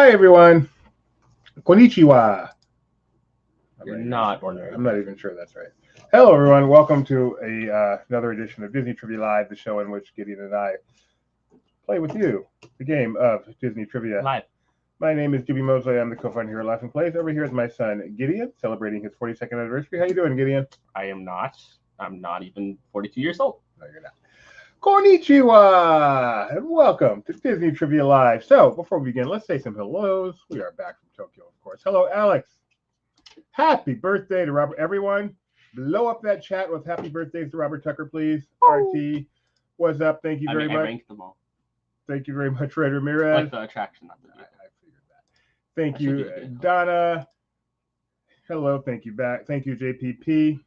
Hi, everyone. Konnichiwa. I'm not even sure that's right. Hello, everyone. Welcome to another edition of Disney Trivia Live, the show in which Gideon and I play with you the game of Disney Trivia Live. My name is Jimmy Mosley. I'm the co-founder here at Life and Plays. Over here is my son, Gideon, celebrating his 42nd anniversary. How you doing, Gideon? I am not. I'm not even 42 years old. No, you're not. Konnichiwa, and welcome to Disney Trivia Live. So, before we begin, let's say some hellos. We are back from Tokyo, of course. Hello, Alex. Happy birthday to Robert. Everyone, blow up that chat with happy birthdays to Robert Tucker, please. RT, what's up? Thank you very much. I ranked them all. Thank you very much, Red Ramirez. Like the attraction of the vehicle. I figured that. Thank you, Donna. Hello, thank you back. Thank you, JPP.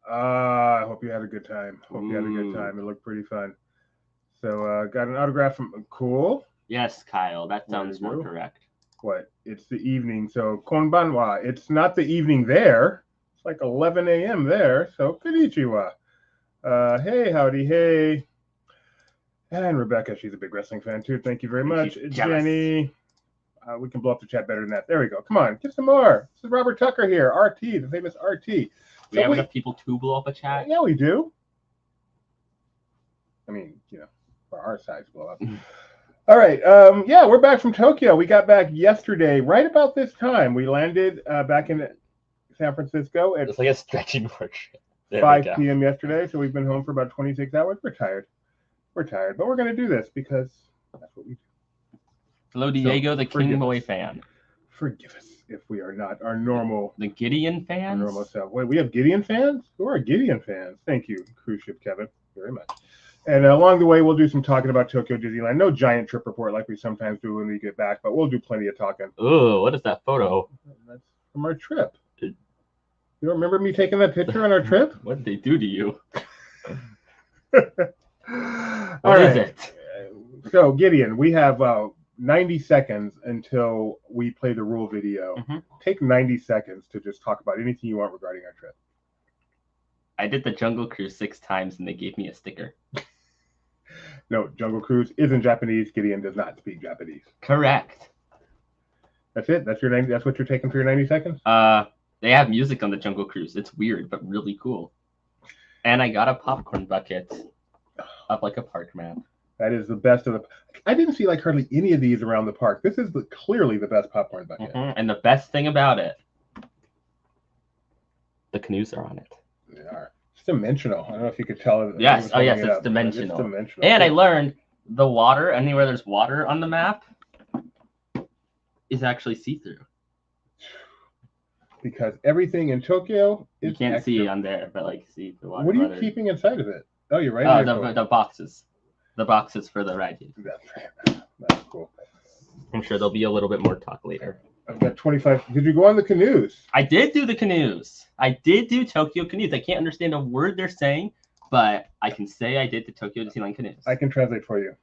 I hope you had a good time. It looked pretty fun. So, got an autograph from Cool. Yes, Kyle, that sounds more correct. What? It's the evening. So, konbanwa. It's not the evening there. It's like 11 a.m. there. So, konnichiwa. Hey, howdy, hey. And Rebecca, she's a big wrestling fan too. Thank you very much. Jenny. We can blow up the chat better than that. There we go. Come on, get some more. This is Robert Tucker here, RT, the famous RT. We have enough people to blow up a chat? Yeah, we do. I mean, for our size, blow up. All right. Yeah, we're back from Tokyo. We got back yesterday, right about this time. We landed back in San Francisco at it's like a stretching workshop. 5 p.m. yesterday, so we've been home for about 26 hours. We're tired, but we're going to do this because that's what we do. Hello, Diego, the King Boy fan. Forgive us if we are not our normal... The Gideon fans? Normal self. Wait, we have Gideon fans? Who are Gideon fans? Thank you, cruise ship Kevin, very much. And along the way, we'll do some talking about Tokyo Disneyland. No giant trip report like we sometimes do when we get back, but we'll do plenty of talking. Ooh, what is that photo? That's from our trip. You don't remember me taking that picture on our trip? What did they do to you? What is it? So, Gideon, we have 90 seconds until we play the rule video. Take 90 seconds to just talk about anything you want regarding our trip. I did the Jungle Cruise 6 times and they gave me a sticker. No, Jungle Cruise isn't Japanese. Gideon does not speak Japanese. Correct. That's it? That's what you're taking for your 90 seconds? They have music on the Jungle Cruise. It's weird, but really cool. And I got a popcorn bucket up like a park map. That is the best of the... I didn't see hardly any of these around the park. This is clearly the best popcorn bucket. And the best thing about it, the canoes are on it. They are. It's dimensional. I don't know if you could tell. Yes. Oh, yes, it's dimensional. It's dimensional. And I learned the water, anywhere there's water on the map, is actually see-through. Because everything in Tokyo is you can't see on there, but see the water. What are you keeping inside of it? Oh, you're right. The boxes. The boxes for the ride. That's cool. I'm sure there'll be a little bit more talk later. I've got 25. Did you go on the canoes? I did do the canoes. I did do Tokyo canoes. I can't understand a word they're saying, but I can say I did the Tokyo Disneyland canoes. I can translate for you.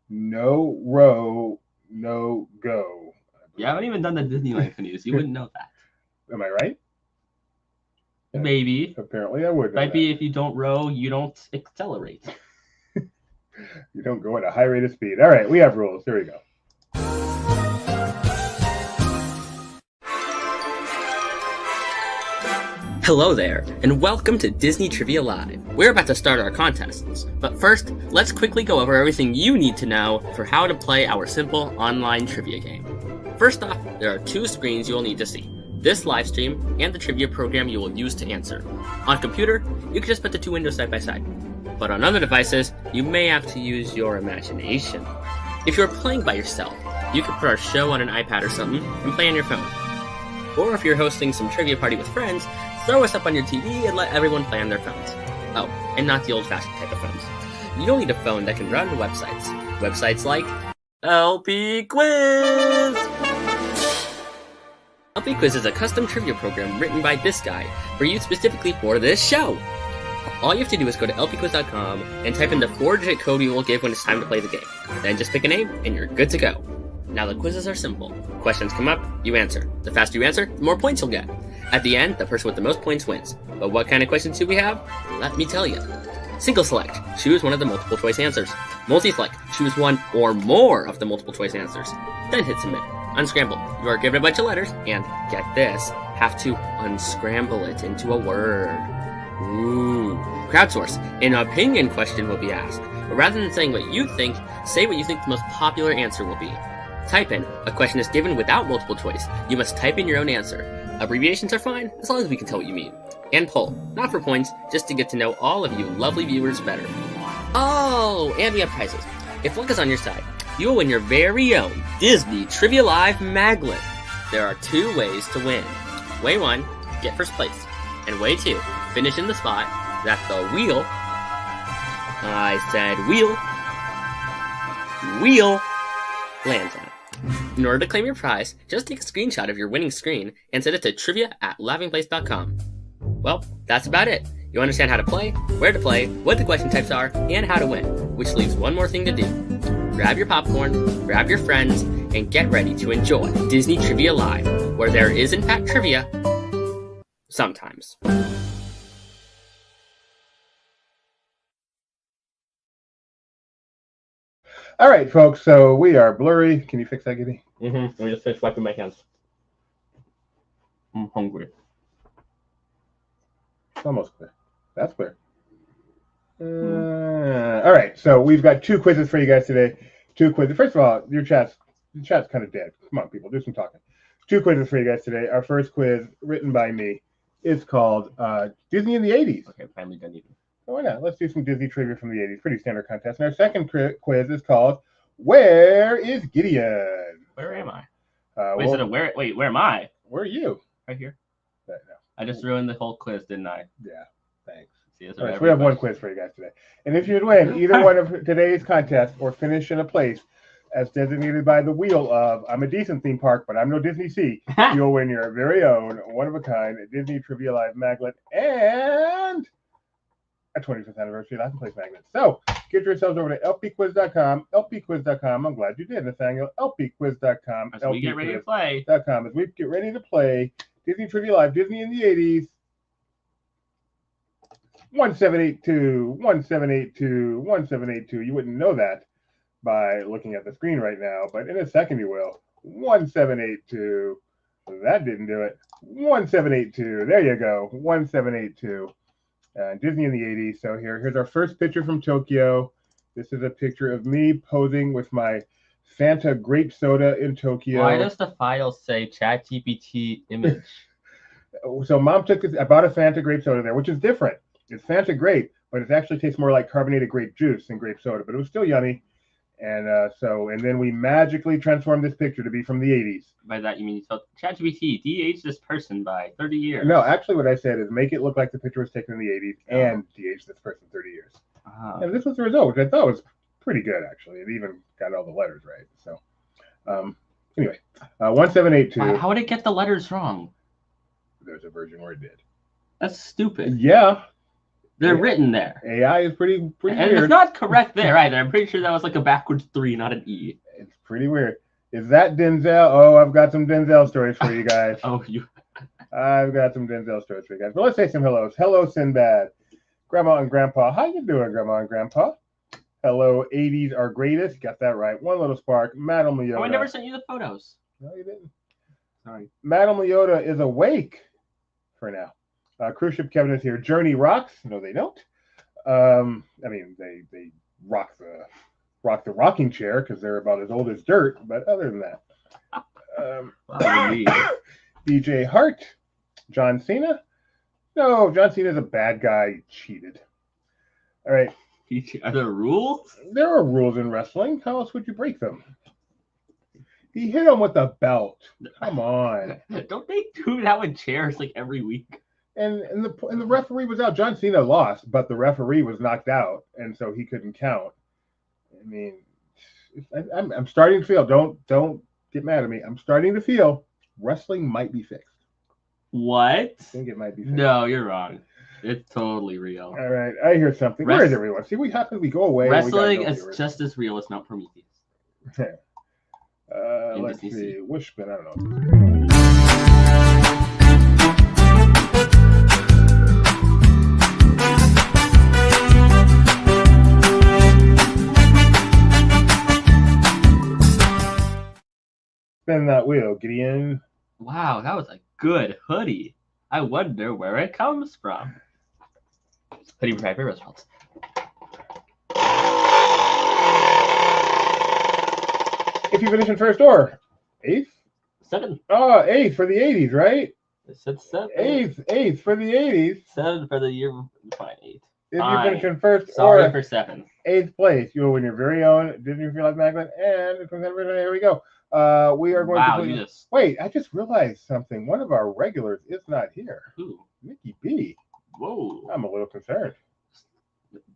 No row, no go. You haven't even done the Disneyland canoes. You wouldn't know that. Am I right? Maybe. Apparently I would. Might be if you don't row, you don't accelerate. You don't go at a high rate of speed. All right, we have rules. Here we go. Hello there, and welcome to Disney Trivia Live. We're about to start our contests, but first, let's quickly go over everything you need to know for how to play our simple online trivia game. First off, there are 2 screens you will need to see. This live stream and the trivia program you will use to answer. On computer, you can just put the 2 windows side by side. But on other devices, you may have to use your imagination. If you're playing by yourself, you can put our show on an iPad or something and play on your phone. Or if you're hosting some trivia party with friends, throw us up on your TV and let everyone play on their phones. Oh, and not the old-fashioned type of phones. You'll need a phone that can run websites. Websites like LP Quiz! LP Quiz is a custom trivia program written by this guy for use specifically for this show. All you have to do is go to lpquiz.com and type in the 4-digit code you will give when it's time to play the game. Then just pick a name and you're good to go. Now the quizzes are simple. Questions come up, you answer. The faster you answer, the more points you'll get. At the end, the person with the most points wins. But what kind of questions do we have? Let me tell you. Single select, choose one of the multiple choice answers. Multi-select, choose one or more of the multiple choice answers. Then hit submit. Unscramble. You are given a bunch of letters, and get this, have to unscramble it into a word. Ooh. Crowdsource. An opinion question will be asked, but rather than saying what you think, say what you think the most popular answer will be. Type in. A question is given without multiple choice. You must type in your own answer. Abbreviations are fine, as long as we can tell what you mean. And poll. Not for points, just to get to know all of you lovely viewers better. Oh, and we have prizes. If luck is on your side, you will win your very own Disney Trivia Live Maglet. There are 2 ways to win. Way 1, get first place. And way 2, finish in the spot that the wheel, I said wheel, lands on. In order to claim your prize, just take a screenshot of your winning screen and send it to trivia@laughingplace.com. Well, that's about it. You understand how to play, where to play, what the question types are, and how to win, which leaves one more thing to do. Grab your popcorn, grab your friends, and get ready to enjoy Disney Trivia Live, where there is in fact trivia, sometimes. All right, folks, so we are blurry. Can you fix that, Gideon? Let me just finish wiping my hands. I'm hungry. Almost clear. That's clear. All right, so we've got 2 quizzes for you guys today. 2 quizzes. First of all, your chat's kind of dead. Come on, people, do some talking. 2 quizzes for you guys today. Our first quiz, written by me, is called Disney in the 80s. Okay, finally done eating. So why not? Let's do some Disney trivia from the 80s. Pretty standard contest. And our second quiz is called Where is Gideon? Where am I? Where am I? Where are you? Right here. No. I just ruined the whole quiz, didn't I? Yeah, thanks. See, All right, so we have 1 quiz for you guys today. And if you'd win either one of today's contests or finish in a place as designated by the wheel of I'm a decent theme park, but I'm no Disney Sea, you'll win your very own one-of-a-kind Disney Trivia Live Maglet and a 25th anniversary Laughing Place magnet. So get yourselves over to lpquiz.com, lpquiz.com. I'm glad you did, Nathaniel. lpquiz.com, as we get ready to play. As we get ready to play Disney Trivia Live, Disney in the 80s. 1782. You wouldn't know that by looking at the screen right now, but in a second you will. 1782. That didn't do it. 1782. There you go. 1782. Disney in the 80s. So here's our first picture from Tokyo. This is a picture of me posing with my Fanta grape soda in Tokyo. Why does the file say ChatGPT image? So Mom took this. I bought a Fanta grape soda there, which is different. It's Fanta grape, but it actually tastes more like carbonated grape juice than grape soda, but it was still yummy. And then we magically transformed this picture to be from the 80s. By that you mean you told ChatGPT, de-age this person by 30 years. No, actually what I said is make it look like the picture was taken in the 80s and de-age this person 30 years. And this was the result, which I thought was pretty good, actually. It even got all the letters right. So anyway, 1782. How would it get the letters wrong? There's a version where it did. That's stupid. Yeah. They're written there. AI is pretty and weird. It's not correct there either. I'm pretty sure that was like a backwards 3, not an E. It's pretty weird. Is that Denzel? Oh, I've got some Denzel stories for you guys. I've got some Denzel stories for you guys. But let's say some hellos. Hello, Sinbad. Grandma and Grandpa. How you doing, Grandma and Grandpa? Hello, 80s are greatest. Got that right. One Little Spark. Madame Leota. Oh, I never sent you the photos. No, you didn't. Sorry. Madame Leota is awake for now. Cruise Ship Kevin is here. Journey rocks. No, they don't. I mean, they rock the rocking chair because they're about as old as dirt. But other than that, DJ Hart, John Cena. No, John Cena's a bad guy. He cheated. All right. Are there rules? There are rules in wrestling. How else would you break them? He hit him with a belt. Come on. Don't they do that with chairs like every week? And the referee was out. John Cena lost, but the referee was knocked out, and so he couldn't count. I mean, I'm starting to feel. Don't get mad at me. I'm starting to feel wrestling might be fixed. What? I think it might be fixed. No, you're wrong. It's totally real. All right, I hear something. Where is everyone? See, what happens? We go away. Wrestling is just as real as Mount Prometheus. Let's see. Wishbone. I don't know. Spin that wheel, Gideon. Wow, that was a good hoodie. I wonder where it comes from. Hoodie for my favorite results. If you finish in first or eighth? 7. Oh, eighth for the 80s, right? I said 7. Eighth for the 80s. 7 for the year. Fine, 8. If Fine. you finish in first Sorry or for 7. eighth place, you will win your very own Disney Feel Like Magnet. And here we go. We are going Wow, to you just. Wait, I just realized something. One of our regulars is not here. Who? Nikki B. Whoa. I'm a little concerned.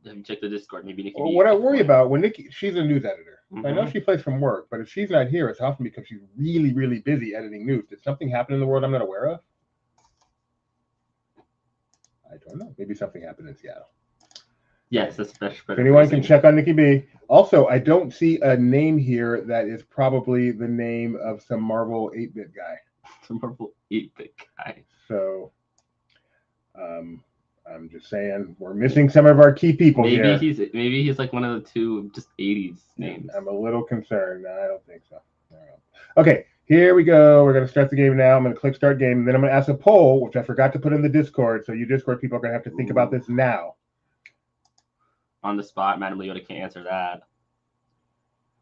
Have you checked the Discord? Maybe Nikki. Well, what I worry about when Nikki, she's a news editor. Mm-hmm. I know she plays from work, but if she's not here, it's often because she's really, really busy editing news. Did something happen in the world I'm not aware of? I don't know. Maybe something happened in Seattle. Yes, that's better. If anyone can check on Nikki B. Also, I don't see a name here that is probably the name of some Marvel 8-bit guy. Some Marvel 8-bit guy. So, I'm just saying we're missing some of our key people here. Maybe he's like one of the two just 80s names. I'm a little concerned. No, I don't think so. Okay, here we go. We're going to start the game now. I'm going to click start game. And then I'm going to ask a poll, which I forgot to put in the Discord. So you Discord people are going to have to think about this now. On the spot, Madam Leota can't answer that.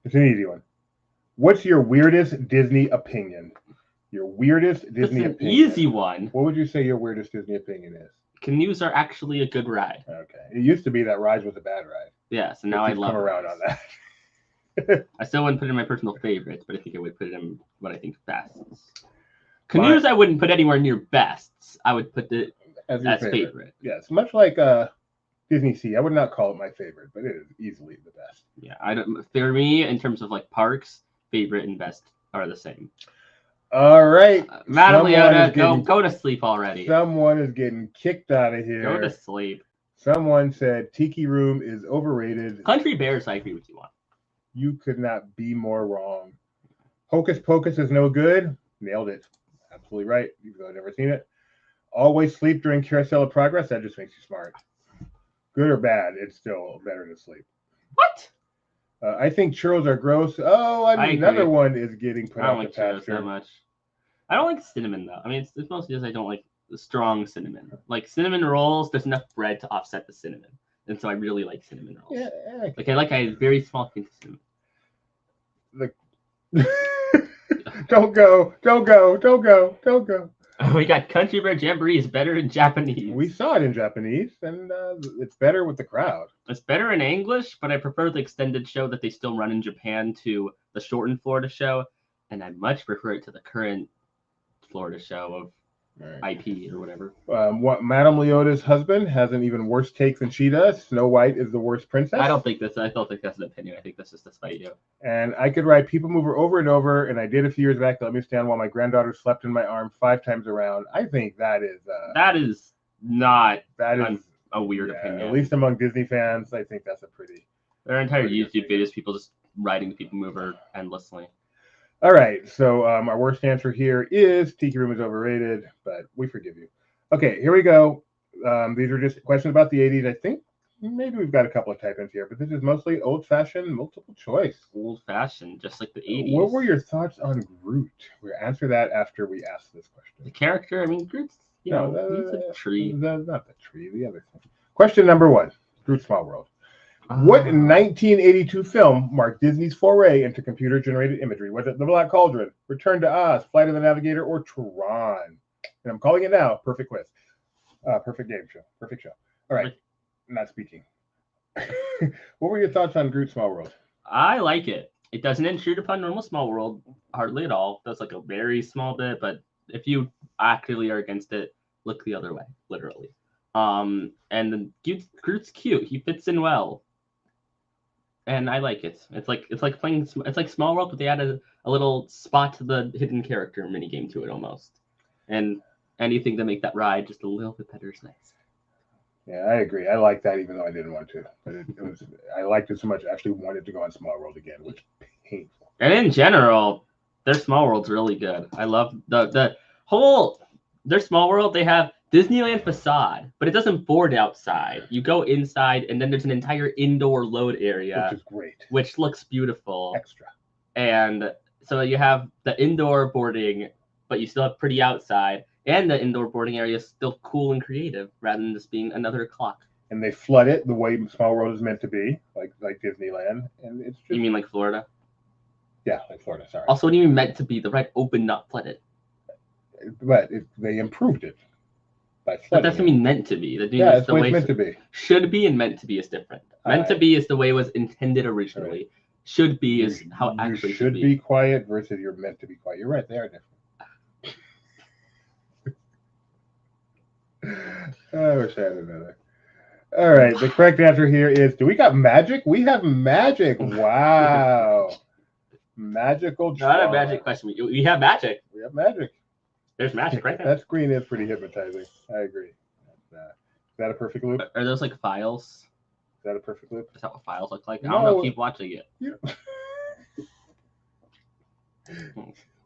It's an easy one. What's your weirdest Disney opinion? Your weirdest Disney It's an opinion. easy one. What would you say your weirdest Disney opinion is? Canoes are actually a good ride. Okay. It used to be that Rise was a bad ride. Yeah, so now I love come around Rise. on that. I still wouldn't put it in my personal favorites, but I think I would put it in what I think best. Canoes I wouldn't put anywhere near bests. I would put it as favorite. Yes, much like Disney Sea. I would not call it my favorite, but it is easily the best. Yeah, I don't. For me, in terms of like parks, favorite and best are the same. All right, Madam Leota, go to sleep already. Someone is getting kicked out of here. Go to sleep. Someone said Tiki Room is overrated. Country Bears, I agree with you on. You could not be more wrong. Hocus Pocus is no good. Nailed it. Absolutely right. You've never seen it. Always sleep during Carousel of Progress. That just makes you smart. Good or bad, it's still better to sleep. What? I think churros are gross. Oh, another one is getting put out the pasture. I don't like churros that much. I don't like cinnamon though. I mean, it's mostly because I don't like the strong cinnamon. Like cinnamon rolls, there's enough bread to offset the cinnamon, and so I really like cinnamon rolls. Yeah, I like a very small hint of cinnamon. Don't go. We got Country Bear Jamboree is better in Japanese. We saw it in Japanese, and it's better with the crowd. It's better in English, but I prefer the extended show that they still run in Japan to the shortened Florida show, and I much prefer it to the current Florida show of IP or whatever. Madame Leota's husband has an even worse take than she does. Snow White is the worst princess. I don't think that's an opinion. I think that's just to spite you. And I could ride People Mover over and over, and I did a few years back to let me stand while my granddaughter slept in my arm 5 times around. I think that is not a weird opinion. At least among Disney fans, I think that's a pretty. There are entire YouTube videos people just riding the People Mover endlessly. All right, so our worst answer here is Tiki Room is overrated, but we forgive you. Okay, here we go. These are just questions about the 80s. I think maybe we've got a couple of type-ins here, but this is mostly old-fashioned multiple choice. Old-fashioned, just like the 80s. What were your thoughts on Groot? We'll answer that after we ask this question. The character, I mean, Groot's, he's a tree. Not the tree, the other thing. Question number 1, Groot Small World. What 1982 film marked Disney's foray into computer-generated imagery? Was it The Black Cauldron, Return to Oz, Flight of the Navigator, or Tron? And I'm calling it now. Perfect quiz. Perfect game show. Perfect show. All right. Not speaking. What were your thoughts on Groot Small World? I like it. It doesn't intrude upon normal Small World hardly at all. That's like a very small bit, but if you actively are against it, look the other way, literally. And then Groot's cute. He fits in well. And I like it. It's like Small World, but they added a little spot to the hidden character mini game to it almost. And anything to make that ride just a little bit better is nice. Yeah, I agree. I like that, even though I didn't want to. But I liked it so much. I actually wanted to go on Small World again, which is painful. And in general, their Small World's really good. I love the whole their Small World. They have Disneyland facade, but it doesn't board outside. You go inside, and then there's an entire indoor load area, which is great, which looks beautiful. Extra. And So you have the indoor boarding, but you still have pretty outside, and the indoor boarding area is still cool and creative rather than just being another clock. And they flood it the way Small World is meant to be, like Disneyland, and it's just You mean like Florida? yeah, like Florida. Sorry. Also, what do you mean meant to be? The right open, not flooded. But they improved it by flooding. But that's what I mean meant to be. Yeah, it's the way it's meant to be. Should be and meant to be is different. Meant to be is the way it was intended originally. Right. Should be is how it actually should be quiet versus you're meant to be quiet. You're right, they are different. I wish I had another. All right, the correct answer here is, do we got magic? We have magic. Wow. Magical draw. Not a magic question. We have magic. We have magic. There's magic right there. That screen is pretty hypnotizing. I agree. Is that a perfect loop? Are those like files? Is that a perfect loop? Is that what files look like? No. I don't know. Keep watching it. Yeah.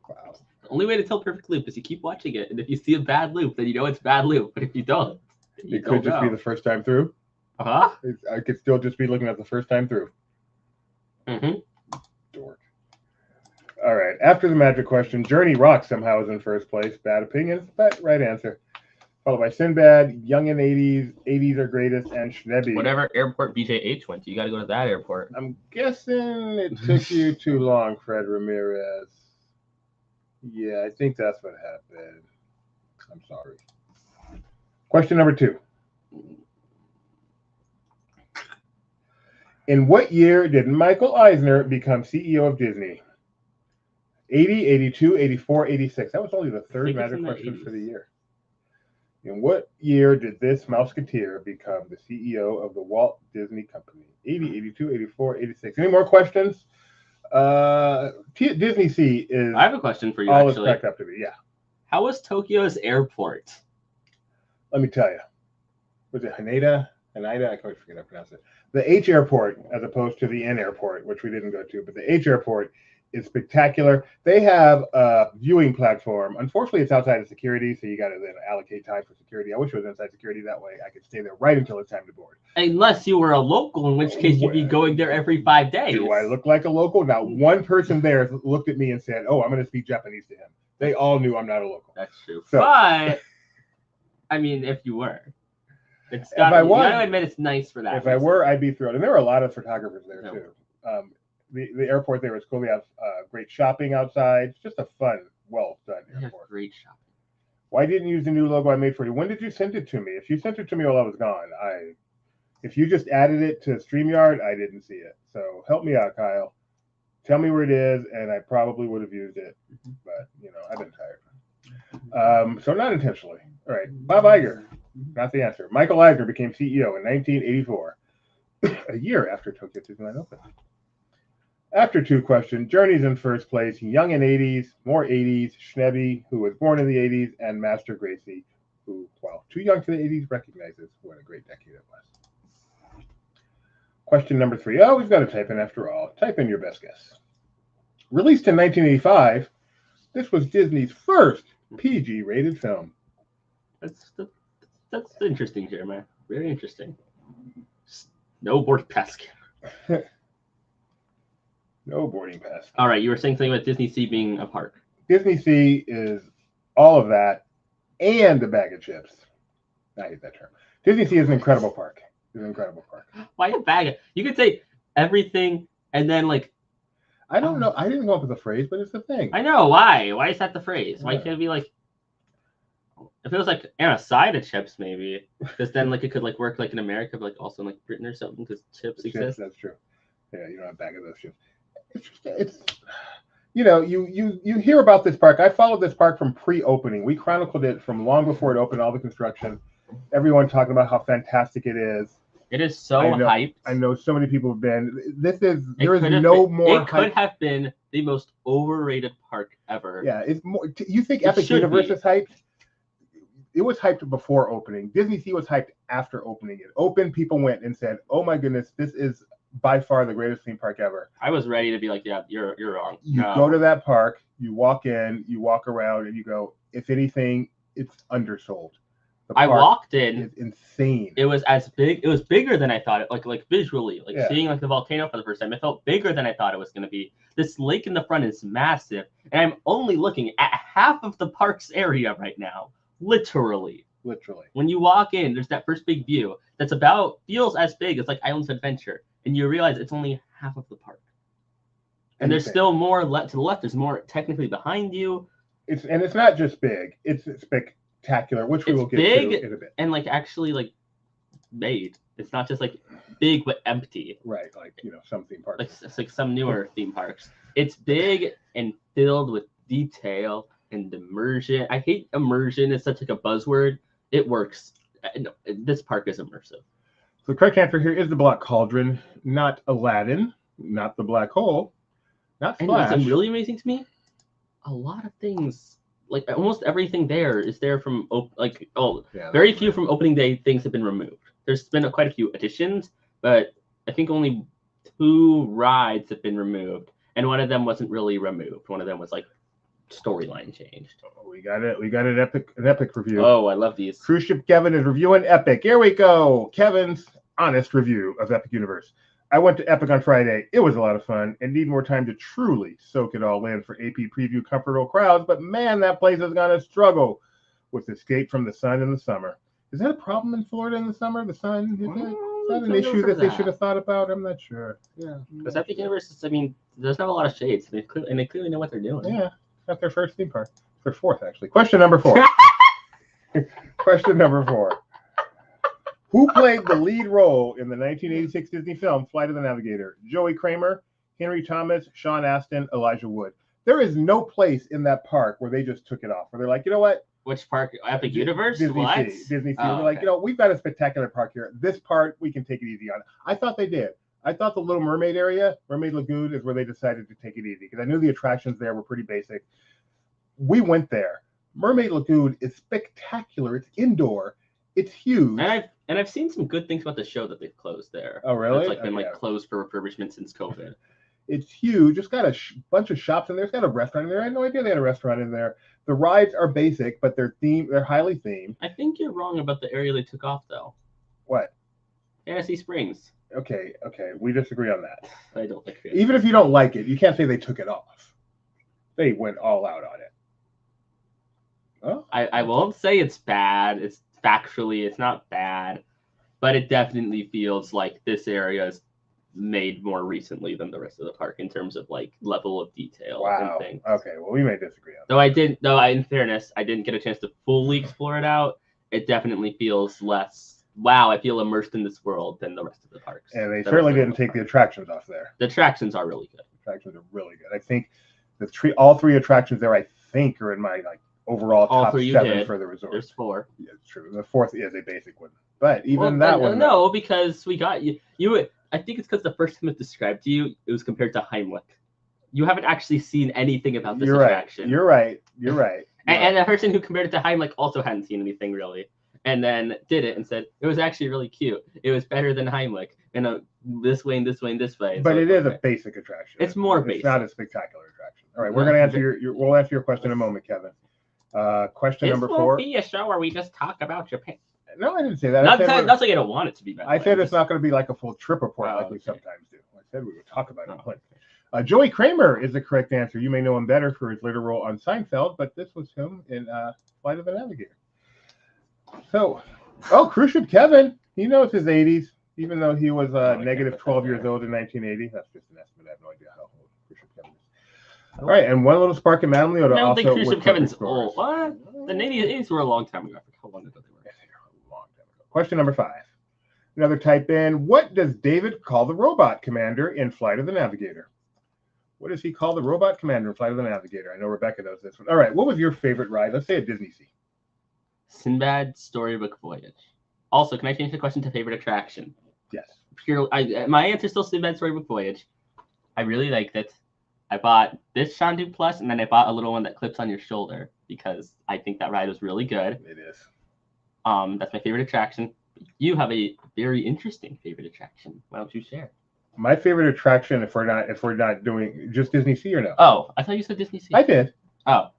Wow. The only way to tell perfect loop is you keep watching it, and if you see a bad loop, then you know it's bad loop. But if you don't, you it could just be the first time through. Uh-huh. I could still just be looking at the first time through. Mm-hmm. Dork. All right. After the magic question, Journey Rock somehow is in first place. Bad opinions, but right answer. Followed by Sinbad, Young and 80s, 80s are greatest, and Schnebby. Whatever airport BJH went to, you got to go to that airport. I'm guessing it took you too long, Fred Ramirez. Yeah, I think that's what happened. I'm sorry. Question number 2. In what year did Michael Eisner become CEO of Disney? 80, 82, 84, 86. That was only the third magic question for the year. In what year did this Mouseketeer become the CEO of the Walt Disney Company? 80, 82, 84, 86. Any more questions? Disney Sea is. I have a question for you, all actually. It's cracked up to be, yeah. How was Tokyo's airport? Let me tell you. Was it Haneda? Haneda? I can't forget how to pronounce it. The H airport, as opposed to the N airport, which we didn't go to, but the H airport is spectacular. They have a viewing platform. Unfortunately, it's outside of security, so you got to then allocate time for security. I wish it was inside security. That way I could stay there right until it's time to board. Unless you were a local, in which case you'd be going there every 5 days. Do I look like a local? Not one person there looked at me and said, oh, I'm going to speak Japanese to him. They all knew I'm not a local. That's true. So, but, I mean, if you were. It's got to admit it's nice for that. If I were, I'd be thrilled. And there were a lot of photographers there, too. The airport there was cool. They have great shopping outside. It's just a fun, well-done airport. Great shopping. Why didn't you use the new logo I made for you? When did you send it to me? If you sent it to me while I was gone, if you just added it to StreamYard, I didn't see it. So help me out, Kyle. Tell me where it is, and I probably would have used it. But, I've been tired. So not intentionally. All right. Bob Iger. Not the answer. Michael Eisner became CEO in 1984, a year after Tokyo Disneyland opened. After 2 questions, Journey's in first place, Young and 80s, more 80s, Schnebby, who was born in the 80s, and Master Gracie, who, while too young for the 80s, recognizes what a great decade it was. Question number 3. Oh, we've got to type in after all. Type in your best guess. Released in 1985, this was Disney's first PG-rated film. That's interesting, Jeremiah. Very interesting. No board pass. No boarding pass. All right, you were saying something about Disney Sea being a park. Disney Sea is all of that and a bag of chips. I hate that term. Disney Sea is an incredible park. It's an incredible park. Why a bag of? You could say everything and then I don't know. I didn't come up with the phrase, but it's a thing. I know. Why? Why is that the phrase? Why can't it be if it was and a side of chips, maybe, because then it could work in America, but also in Britain or something, because chips exist. That's true. Yeah, you don't have a bag of those chips. It's you hear about this park. I followed this park from pre-opening. We chronicled it from long before it opened, all the construction. Everyone talking about how fantastic it is. It is so hyped. I know so many people have been. It could have been the most overrated park ever. Yeah, it's more. You think Epic Universe is hyped? It was hyped before opening. Disney Sea was hyped after opening. It opened, people went and said, "Oh my goodness, this is by far the greatest theme park ever." I was ready to be yeah, you're wrong. You go to that park, you walk in, you walk around, and you go, if anything, it's undersold. I walked in. It's insane. It was as big. It was bigger than I thought it. Like visually, Yeah. seeing like the volcano for the first time, it felt bigger than I thought it was going to be. This lake in the front is massive, and I'm only looking at half of the park's area right now. Literally. When you walk in, there's that first big view that's feels as big as like Islands of Adventure, and you realize it's only half of the park. And there's still more to the left. There's more technically behind you. It's not just big. It's spectacular, which we will get to in a bit. And like actually like made. It's not just like big but empty. Right, like some theme parks. Like it's like some newer theme parks. It's big and filled with detail and immersion. I hate immersion. It's such like a buzzword. It works. No, this park is immersive. So the correct answer here is the Black Cauldron, not Aladdin, not the Black Hole, not Splash. And what's really amazing to me, a lot of things, like almost everything there is there from very few from opening day things have been removed. There's been quite a few additions, but I think only 2 rides have been removed, and one of them wasn't really removed. One of them was like storyline changed. Oh, we got it. We got an epic review. Oh, I love these. Cruise Ship Kevin is reviewing Epic. Here we go. Kevin's honest review of Epic Universe. I went to Epic on Friday. It was a lot of fun and need more time to truly soak it all in for AP preview comfortable crowds. But man, that place is going to struggle with escape from the sun in the summer. Is that a problem in Florida in the summer? The sun? Is that an issue that they should have thought about? I'm not sure. Yeah. Because Epic Universe is, there's not a lot of shades. They clearly know what they're doing. Yeah. Not their first theme park. Their 4th, actually. Question number 4. Question number 4. Who played the lead role in the 1986 Disney film Flight of the Navigator? Joey Kramer, Henry Thomas, Sean Astin, Elijah Wood. There is no place in that park where they just took it off. Where they're like, you know what? Which park? Epic Universe? Disney Sea. Disney Sea. Oh, they're like, we've got a spectacular park here. This part, we can take it easy on. I thought they did. I thought the Little Mermaid area, Mermaid Lagoon, is where they decided to take it easy because I knew the attractions there were pretty basic. We went there. Mermaid Lagoon is spectacular. It's indoor. It's huge. And I've seen some good things about the show that they've closed there. Oh, really? It's been closed for refurbishment since COVID. It's huge. It's got a bunch of shops in there. It's got a restaurant in there. I had no idea they had a restaurant in there. The rides are basic, but they're highly themed. I think you're wrong about the area they took off, though. What? Fantasy Springs. Okay. We disagree on that. I don't like it. Even if you don't like it, you can't say they took it off. They went all out on it. Oh, I won't say it's bad. It's factually, it's not bad, but it definitely feels like this area is made more recently than the rest of the park in terms of like level of detail and things. Okay, well, we may disagree on that. Though in fairness, I didn't get a chance to fully explore it out. It definitely feels less, wow, I feel immersed in this world than the rest of the parks. And they certainly didn't take the attractions off there. The attractions are really good. Attractions are really good. I think all 3 attractions there, I think, are in my overall top 7 for the resort. There's 4. Yeah, it's true. The 4th is a basic one, but even that one. No, because we got you. I think it's because the first time it described to you, it was compared to Heimlich. You haven't actually seen anything about this attraction. You're right. And the person who compared it to Heimlich also hadn't seen anything really, and then did it and said it was actually really cute. It was better than Heimlich, and this way and this way and this way. But it is a basic attraction. It's more basic. It's not a spectacular attraction. All right, we're going to answer we'll answer your question in a moment, Kevin. Question number 4. This won't be a show where we just talk about Japan. No, I didn't say that. Not saying I don't want it to be. I said it's not going to be like a full trip report like we sometimes do. I said we would talk about it. Joey Kramer is the correct answer. You may know him better for his later role on Seinfeld, but this was him in Flight of the Navigator. So, Cruise Ship Kevin, he knows his 80s, even though he was negative 12 years old in 1980. That's just an estimate. I have no idea how old Cruise Ship Kevin is. All right, and one little spark in Madame Leota. I don't think Cruise Ship Kevin's old. What? The 80s were a long time ago. I forgot how long ago they were. Question number 5. Another type in. What does David call the robot commander in Flight of the Navigator? What does he call the robot commander in Flight of the Navigator? I know Rebecca knows this one. All right, what was your favorite ride? Let's say at Disney Sea. Sinbad Storybook Voyage. Also, can I change the question to favorite attraction? Yes. My answer is still Sinbad Storybook Voyage. I really liked it. I bought this Shandu Plus, and then I bought a little one that clips on your shoulder because I think that ride was really good. It is. That's my favorite attraction. You have a very interesting favorite attraction. Why don't you share? My favorite attraction, if we're not doing just Disney Sea or no? Oh, I thought you said Disney Sea. I did. Oh.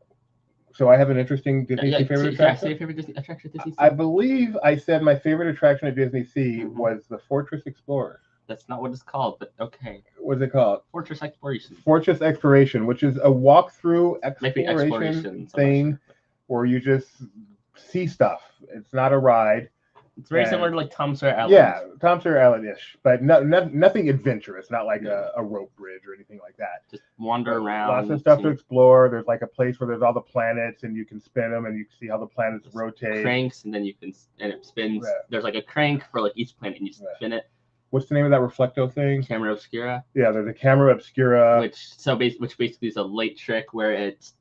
So I have an interesting Disney Sea favorite attraction. Say favorite Disney attraction at Disney Sea. I believe I said my favorite attraction at Disney Sea was the Fortress Explorer. That's not what it's called, but okay. What's it called? Fortress Exploration. Fortress Exploration, which is a walkthrough Maybe exploration thing where you just see stuff. It's not a ride. It's very similar to like Tom Sawyer Island. Yeah, Tom Sawyer Island-ish, but nothing adventurous, not like a rope bridge or anything like that. Just wander around. Lots of stuff to explore. There's like a place where there's all the planets, and you can spin them, and you can see how the planets rotate. Cranks, and then and it spins. Yeah. There's like a crank for like each planet, and you spin it. What's the name of that reflecto thing? Camera obscura. Yeah, there's a camera obscura. Which basically is a light trick where it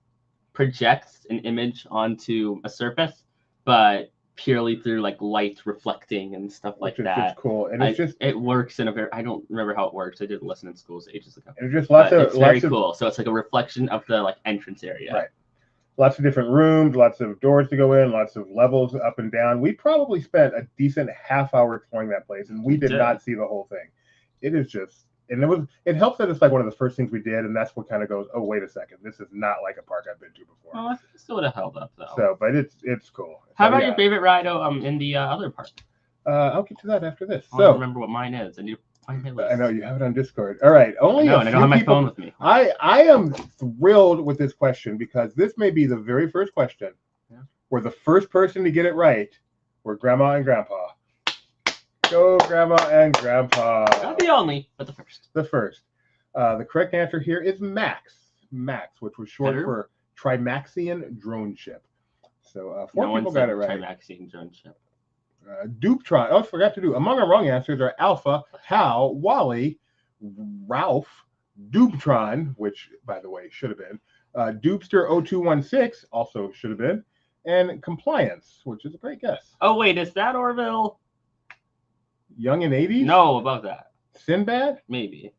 projects an image onto a surface, but purely through like light reflecting and stuff like that. It's cool, and it works in a very. I don't remember how it works. I did listen in schools ages ago. And just it's very cool. So it's like a reflection of the like entrance area. Right. Lots of different rooms, lots of doors to go in, lots of levels up and down. We probably spent a decent half hour exploring that place, and we did not see the whole thing. It is just, and it helps that it's like one of the first things we did, and that's what kind of goes, oh, wait a second, this is not like a park I've been to before. Well, it still would have held up though. So, but it's cool. How about your favorite ride in the other park? I'll get to that after this. I don't remember what mine is. I know you have it on Discord. All right, and I don't have my phone with me. I am thrilled with this question because this may be the very first question where the first person to get it right were Grandma and Grandpa. Go, Grandma and Grandpa. Not the only, but the first. The first. The correct answer here is Max. Max, which was short for Trimaxian Drone Ship. So four people got it right. Trimaxian Drone Ship. Duptron. Oh, I forgot to do. Among our wrong answers are Alpha, Hal, Wally, Ralph, Duptron, which, by the way, should have been. Dupster 0216 also should have been. And Compliance, which is a great guess. Oh, wait, is that Orville? Young and 80s? No, above that. Sinbad? Maybe.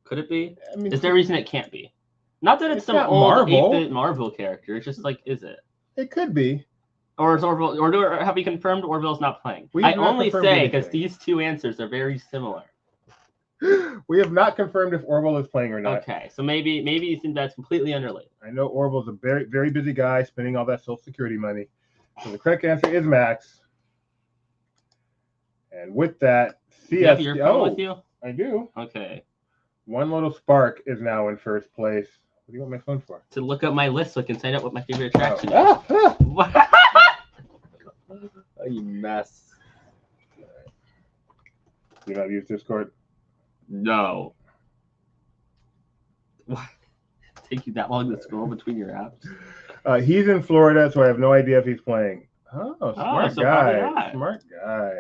Could it be? I mean, is there a reason it can't be? Not that it's some old 8-bit Marvel character. It's just like, is it? It could be. Or is Orville? Or have we confirmed Orville's not playing? I only say because these two answers are very similar. We have not confirmed if Orville is playing or not. Okay, so maybe Sinbad's completely unrelated. I know Orville's a very, very busy guy spending all that Social Security money. So the correct answer is Max. And with that, you have your phone with you? I do. Okay. One Little Spark is now in first place. What do you want my phone for? To look up my list so I can sign up with my favorite attraction. Oh, you mess. You not use Discord? No. What? Take you that long to scroll between your apps? He's in Florida, so I have no idea if he's playing. Oh, smart guy. Smart guy.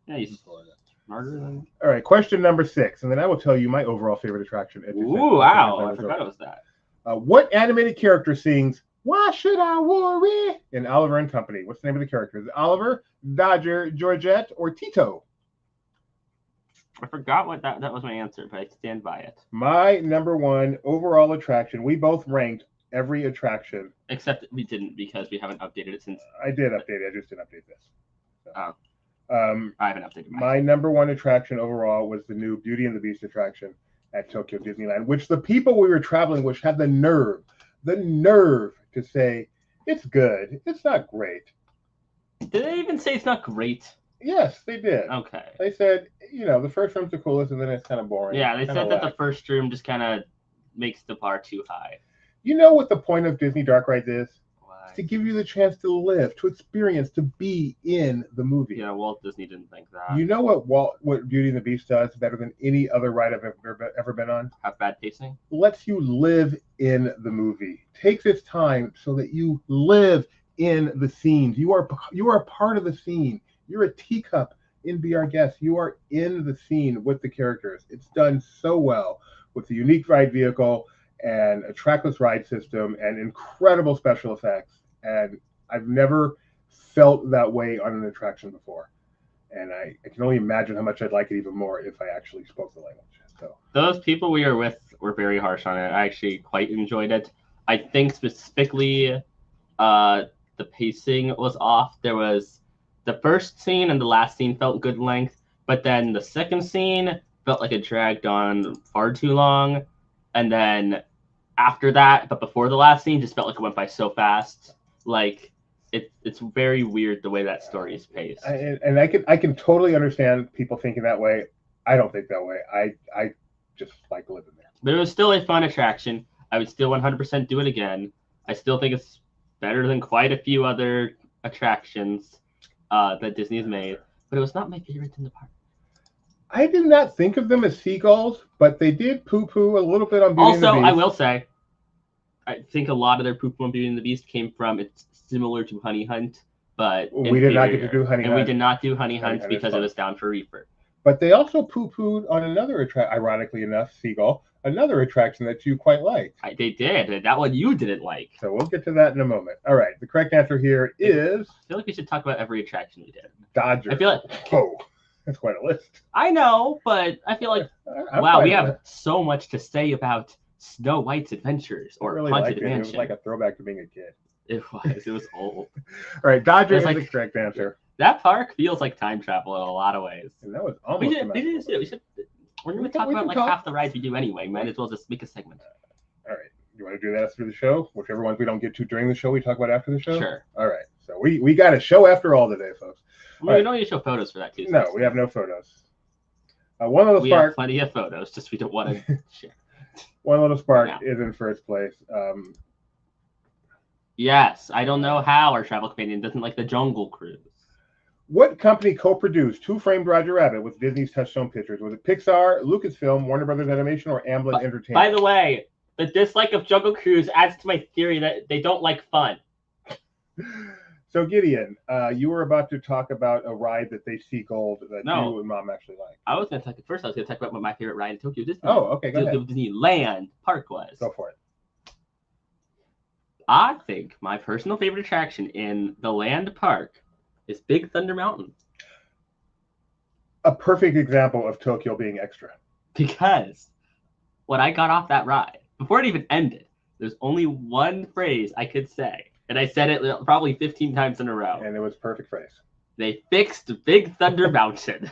Yeah, he's in Florida. Smarter than. All right, question number 6, and then I will tell you my overall favorite attraction. Ooh, wow! I forgot it was that. What animated character sings "Why Should I Worry" in Oliver and Company? What's the name of the character? Is it Oliver, Dodger, Georgette, or Tito? I forgot what that was my answer, but I stand by it. My number 1 overall attraction. We both ranked every attraction. Except we didn't because we haven't updated it since. I did update it. I just didn't update this. So. Oh. I haven't updated mine. My number 1 attraction overall was the new Beauty and the Beast attraction at Tokyo Disneyland, which the people we were traveling with had the nerve to say, it's good. It's not great. Did they even say it's not great? Yes, they did. Okay. They said, the first room's the coolest, and then it's kind of boring. Yeah, they said that the first room just kind of makes the bar too high. You know what the point of Disney Dark Rides is? Why? To give you the chance to live, to experience, to be in the movie. Yeah, Walt Disney didn't think that. You know what Beauty and the Beast does better than any other ride I've ever been on? Have bad pacing? Lets you live in the movie. Takes its time so that you live in the scenes. You are a part of the scene. You're a teacup in Be Our Guest. You are in the scene with the characters. It's done so well with the unique ride vehicle and a trackless ride system and incredible special effects. And I've never felt that way on an attraction before. And I can only imagine how much I'd like it even more if I actually spoke the language. So those people we were with were very harsh on it. I actually quite enjoyed it. I think specifically the pacing was off. There was the first scene and the last scene felt good length, but then the second scene felt like it dragged on far too long. And then after that, but before the last scene, just felt like it went by so fast. Like it's very weird the way that story is paced. And I can totally understand people thinking that way. I don't think that way. I just like living there. But it was still a fun attraction. I would still 100% do it again. I still think it's better than quite a few other attractions that Disney has made. But it was not my favorite in the park. I did not think of them as seagulls, but they did poo-poo a little bit on Beauty and the Also, Beast. I will say, I think a lot of their poo-poo on Beauty and the Beast came from, it's similar to Honey Hunt, but we did not get to do Honey Hunt. And we did not do Honey Hunt Hunt because it was down for refurb. But they also poo-pooed on another attraction, ironically enough, Seagull, another attraction that you quite liked. They did. That one you didn't like. So we'll get to that in a moment. All right. The correct answer here is... I feel like we should talk about every attraction we did. Dodger. I feel like... Whoa. That's quite a list. I know, but I feel like... wow, we have so much to say about Snow White's Adventures or really Haunted Mansion. Mansion. It was like a throwback to being a kid. It was. It was old. All right. Dodger is like, the correct answer. That park feels like time travel in a lot of ways. And that was almost... We're going to talk about like half the rides we do anyway. Might as well just make a segment. All right. You want to do that after the show? Whichever ones we don't get to during the show, we talk about after the show? Sure. All right. So we got a show after all today, folks. We don't need to show photos for that, too. No, we have no photos. One Little we Spark... have plenty of photos, just we don't want to share. One Little Spark is in first place. Yes, I don't know how our travel companion doesn't like the Jungle Cruise. What company co-produced Who Framed Roger Rabbit with Disney's Touchstone Pictures? Was it Pixar, Lucasfilm, Warner Brothers Animation, or Amblin Entertainment? By the way, the dislike of Jungle Cruise adds to my theory that they don't like fun. So, Gideon, you were about to talk about a ride that they see gold that you and Mom actually like. I was going to talk first. I was going to talk about what my favorite ride in Tokyo Disney. Oh, okay, go ahead. Disneyland Park was. Go for it. I think my personal favorite attraction in the Land Park is Big Thunder Mountain. A perfect example of Tokyo being extra. Because when I got off that ride, before it even ended, there's only one phrase I could say. And I said it probably 15 times in a row. And it was a perfect phrase. They fixed Big Thunder Mountain.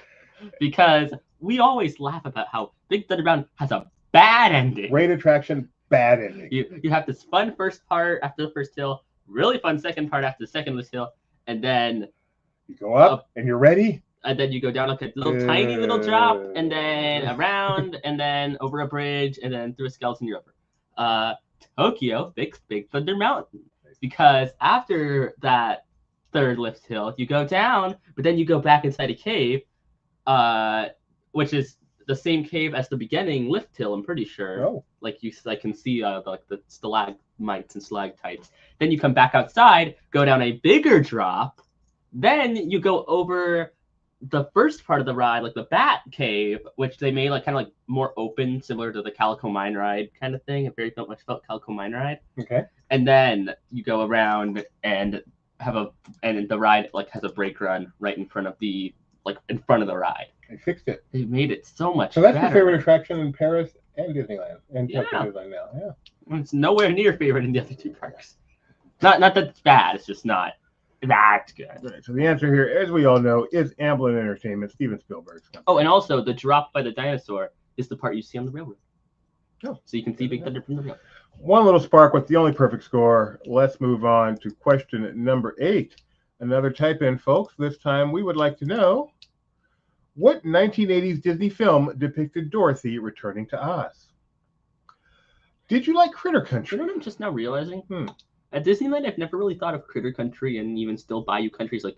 Because we always laugh about how Big Thunder Mountain has a bad ending. Great attraction, bad ending. You have this fun first part after the first hill, really fun second part after the second hill, and then you go up and you're ready. And then you go down like a little tiny little drop, and then around, and then over a bridge, and then through a skeleton, you're over. Tokyo fixed Big Thunder Mountain. Because after that third lift hill, you go down, but then you go back inside a cave, which is the same cave as the beginning lift hill, I'm pretty sure. Oh. Like I can see like the stalagmites and stalactites. Then you come back outside, go down a bigger drop, then you go over the first part of the ride, like the Bat Cave, which they made like kind of like more open, similar to the Calico Mine Ride kind of thing. It very much felt Calico Mine Ride. Okay. And then you go around and and the ride like has a brake run right in front of the ride. They fixed it. They made it so much So that's better. your favorite attraction in Paris and Disneyland. And Tokyo Disneyland now. Yeah. It's nowhere near favorite in the other two parks. Not that it's bad, it's just not that good. Right, so the answer here, as we all know, is Amblin Entertainment, Steven Spielberg's company. Oh, and also the drop by the dinosaur is the part you see on the railroad. Oh, so you can see Big Thunder from the railroad. One Little Spark with the only perfect score. Let's move on to question number 8. Another type in, folks. This time we would like to know, what 1980s Disney film depicted Dorothy returning to Oz? Did you like Critter Country? You know what I'm just now realizing? At Disneyland, I've never really thought of Critter Country and even still Bayou Country as like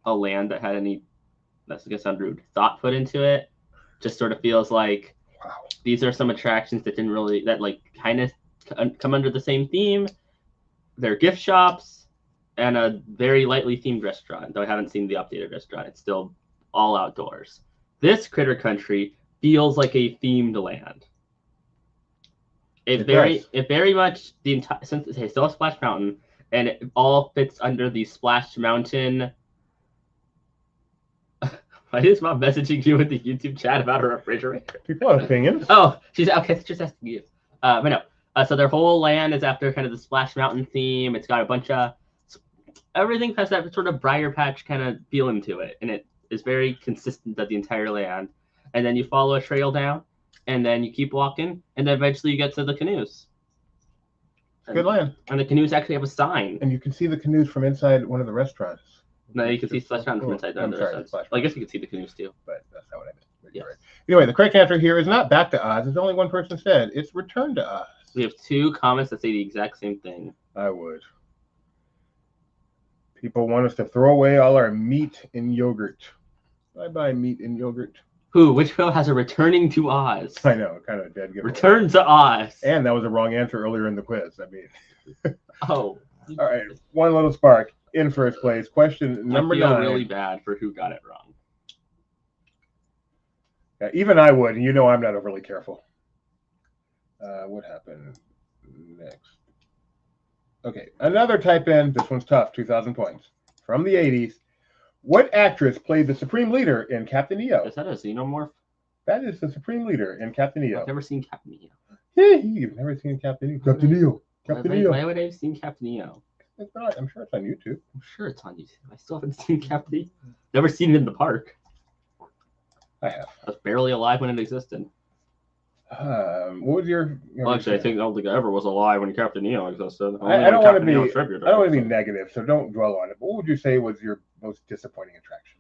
a land that had any, that's going to sound rude, thought put into it. Just sort of feels like, wow, these are some attractions that didn't really, that like kind of come under the same theme. They're gift shops and a very lightly themed restaurant, though I haven't seen the updated restaurant. It's still all outdoors. This Critter Country feels like a themed land. It very much the entire, since it's still a Splash Mountain, and it all fits under the Splash Mountain. Why is Mom messaging you in the YouTube chat about her refrigerator? People have opinions. Oh, she's okay. Just asking you. But no. So their whole land is after kind of the Splash Mountain theme. It's got a bunch of everything has that sort of Briar Patch kind of feeling to it, and it is very consistent of the entire land. And then you follow a trail down, and then you keep walking, and then eventually you get to the canoes. Good land. And the canoes actually have a sign. And you can see the canoes from inside one of the restaurants. No, you can see Splash Mountain from inside the other restaurants. Well, I guess you can see the canoes too. But that's not what I meant. Yes. Right. Anyway, the correct answer here is not Back to Oz. As only one person said. It's Return to Oz. We have 2 comments that say the exact same thing. I would. People want us to throw away all our meat and yogurt. Bye-bye, meat and yogurt. Who? Which film has a Returning to Oz? I know, kind of a dead giveaway. Return to Oz. And that was a wrong answer earlier in the quiz. I mean. Oh. All right, one little spark in first place. Question number 9. I feel really bad for who got it wrong. Yeah, even I would, and you know I'm not overly careful. What happened next? Okay, another type in. This one's tough. 2,000 points from the 80s. What actress played the Supreme Leader in Captain EO? Is that a Xenomorph? That is the Supreme Leader in Captain EO. I've never seen Captain EO. You've never seen Captain EO? Captain EO. Captain EO. Why would I have seen Captain EO? It's not. I'm sure it's on YouTube. I'm sure it's on YouTube. I still haven't seen Captain EO. Never seen it in the park. I have. I was barely alive when it existed. What was your well, actually, I don't think I ever was alive when Captain EO existed. I don't want to be. I don't want to be negative, so don't dwell on it. What would you say was your most disappointing attraction?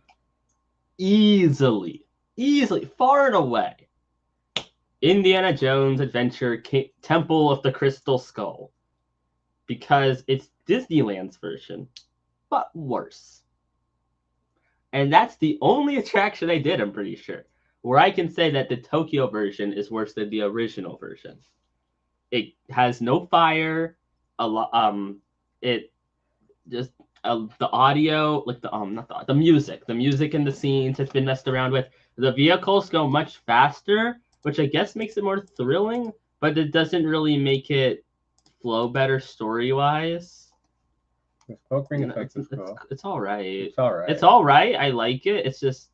Easily, far and away, Indiana Jones Adventure Temple of the Crystal Skull, because it's Disneyland's version, but worse. And that's the only attraction I did. I'm pretty sure. Where I can say that the Tokyo version is worse than the original version. It has no fire. It just the audio, like the music in the scenes has been messed around with. The vehicles go much faster, which I guess makes it more thrilling, but it doesn't really make it flow better story wise. The smoke ring effect is cool. It's all right. It's all right. It's all right. I like it. It's just.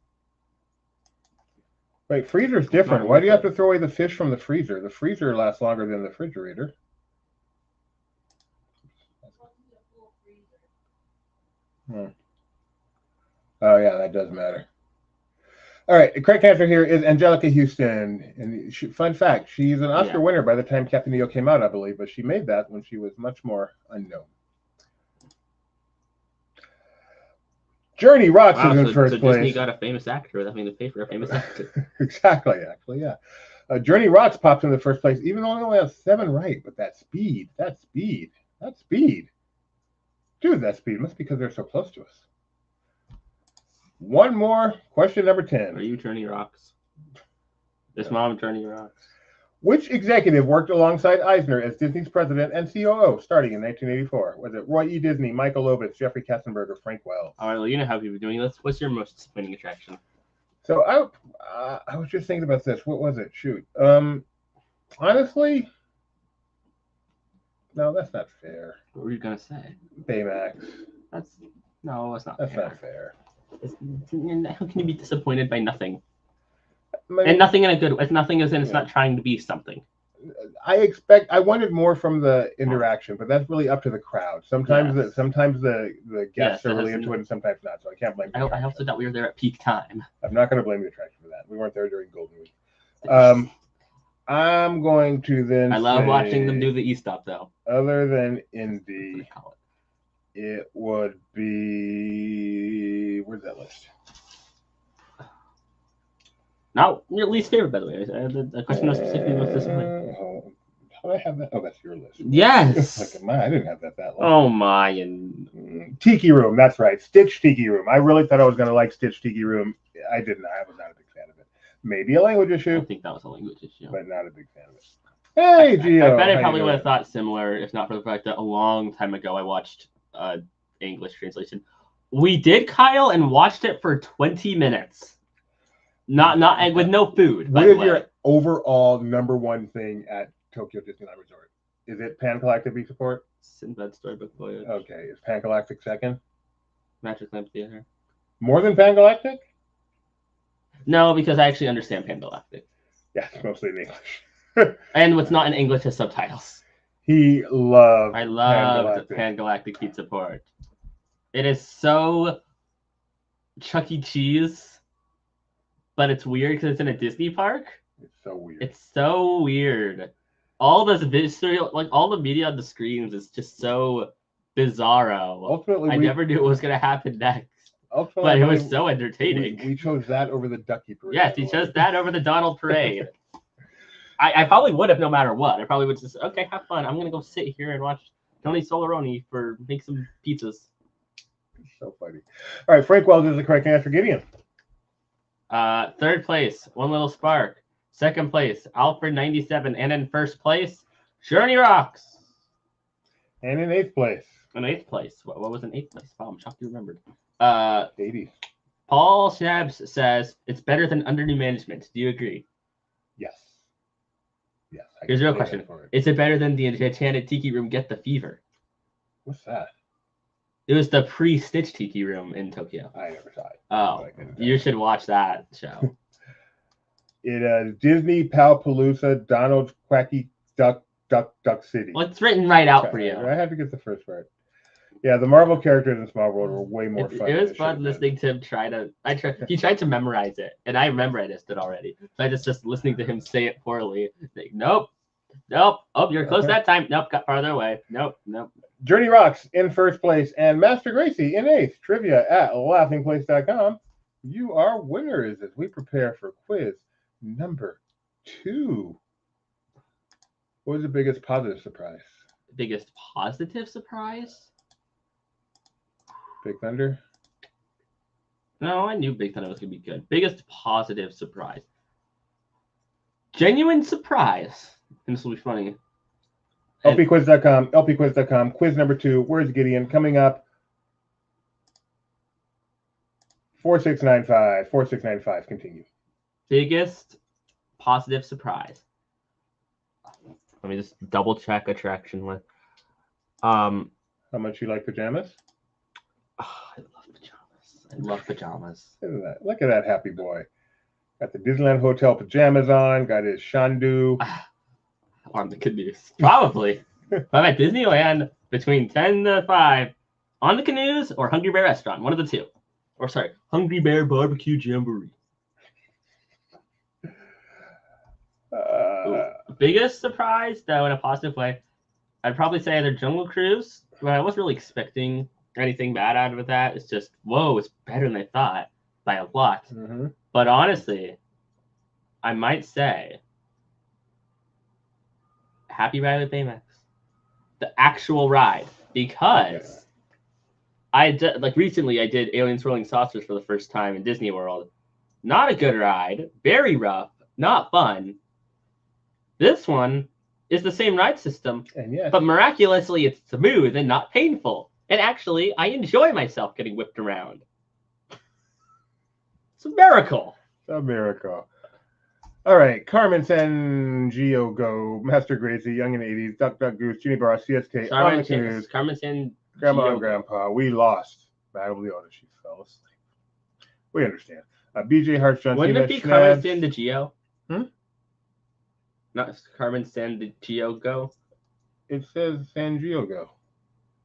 Wait, freezer's different. Why do you have to throw away the fish from the freezer? The freezer lasts longer than the refrigerator. Oh, yeah, that does matter. All right, the correct answer here is Angelica Houston. And fun fact, she's an Oscar winner by the time Captain EO came out, I believe, but she made that when she was much more unknown. Journey Rocks is in first place. Disney got a famous actor without having to pay for a famous actor. Exactly, actually, yeah. Journey Rocks pops in the first place, even though I only have 7 right. But that speed. Dude, that speed must be because they're so close to us. One more. Question number 10. Are you Journey Rocks? Is Mom Journey Rocks? Which executive worked alongside Eisner as Disney's president and COO starting in 1984? Was it Roy E. Disney, Michael Lovitz, Jeffrey Katzenberg, or Frank Wells? All right, well, you know how people are doing this. What's your most disappointing attraction? So I was just thinking about this. What was it? Shoot. Honestly, no, that's not fair. What were you gonna say? Baymax. That's not fair. That's not fair. How can you be disappointed by nothing? Maybe, and nothing in a good way. Nothing as in it's not trying to be something. I wanted more from the interaction, but that's really up to the crowd. Sometimes the guests are really into it and sometimes not, so I can't blame I also thought we were there at peak time. I'm not going to blame the attraction for that. We weren't there during Golden Week. I'm going to then I love watching them do the E-stop, though. Other than Indy, it would be... Where's that list? Not your least favorite, by the way. The question was specifically most disappointing. How do I have that? Oh, that's your list. Yes. Like, I didn't have that long. Oh my! And Tiki Room. That's right. Stitch Tiki Room. I really thought I was going to like Stitch Tiki Room. I didn't. I was not a big fan of it. Maybe a language issue. I think that was a language issue. But not a big fan of it. Hey, Gio. I bet I probably would have thought similar, if not for the fact that a long time ago I watched English translation. We did, Kyle, and watched it for 20 minutes. Not with no food. What is your overall #1 thing at Tokyo Disneyland Resort? Is it Pan Galactic Beach Support? Sinbad Storybook Voyage. Okay. Is Pan Galactic second? Magic Lamp Theater. More than Pan Galactic? No, because I actually understand Pan Galactic. Yeah, it's mostly in English. And what's not in English has subtitles. I love Pan Galactic Beach Support. It is so Chuck E. Cheese. But it's weird because it's in a Disney park. It's so weird. It's so weird. all this visual, like all the media on the screens is just so bizarro. Ultimately, I never knew what was gonna happen next. ultimately, But I it was believe so entertaining. we chose that over the Ducky Parade. Yes, he chose that over the Donald Parade. I probably would have no matter what. I probably would just, okay, have fun. I'm gonna go sit here and watch Tony Solaroni make some pizzas. So funny. All right, Frank Wells is the correct answer. Gideon. Third place, One Little Spark. Second place, Alfred 97, and in first place, Journey Rocks. And in eighth place. In eighth place, what was in eighth place? Wow, I'm shocked you remembered. 80s. Paul Schnabs says it's better than under new management. Do you agree? Yes. Yes. Here's a real question: is it better than the Enchanted Tiki Room Get the Fever? What's that? It was the pre-Stitch Tiki Room in Tokyo. I never saw it. Oh, you should watch that show. It is Disney Palpalooza, Donald's Quacky Duck City. Well, it's written right out for you. I had to get the first part. Yeah, the Marvel characters in Small World were way more fun. It was fun listening to him he tried to memorize it, and I memorized it already. So I just listening to him say it poorly. Like, nope. Oh, you're close that time. Nope, got farther away. Nope. Journey Rocks in first place, and Master Gracie in eighth. Trivia at laughingplace.com. You are winners as we prepare for quiz number 2. What was the biggest positive surprise? Biggest positive surprise? Big Thunder? No, I knew Big Thunder was going to be good. Biggest positive surprise. Genuine surprise. And this will be funny. LPquiz.com, quiz number 2. Where's Gideon? Coming up. 4695. Continue. Biggest positive surprise. Let me just double check attraction with. How much you like pajamas? Oh, I love pajamas. Look at that happy boy. Got the Disneyland Hotel pajamas on. Got his shandu. On the canoes. Probably. I'm at Disneyland between 10 to 5 on the canoes or Hungry Bear Restaurant. One of the two. Or sorry, Hungry Bear Barbecue Jamboree. Biggest surprise, though, in a positive way, I'd probably say either Jungle Cruise, but I wasn't really expecting anything bad out of that. It's just, whoa, it's better than I thought by a lot. Mm-hmm. But honestly, I might say Happy Ride with Baymax. The actual ride. Because recently I did Aliens Rolling Saucers for the first time in Disney World. Not a good ride. Very rough. Not fun. This one is the same ride system, but miraculously it's smooth and not painful. And actually, I enjoy myself getting whipped around. It's a miracle. A miracle. All right. Carmen San Giogo, Master Gracie, Young and 80s, Duck Goose, Genie Bar, CSK, Carmen San Grandma and Grandpa. We lost Battle Leona. She fell asleep. We understand. BJ Hart, John Wouldn't it be Carmen San Gio? Not Carmen San Giogo? It says San Giogo.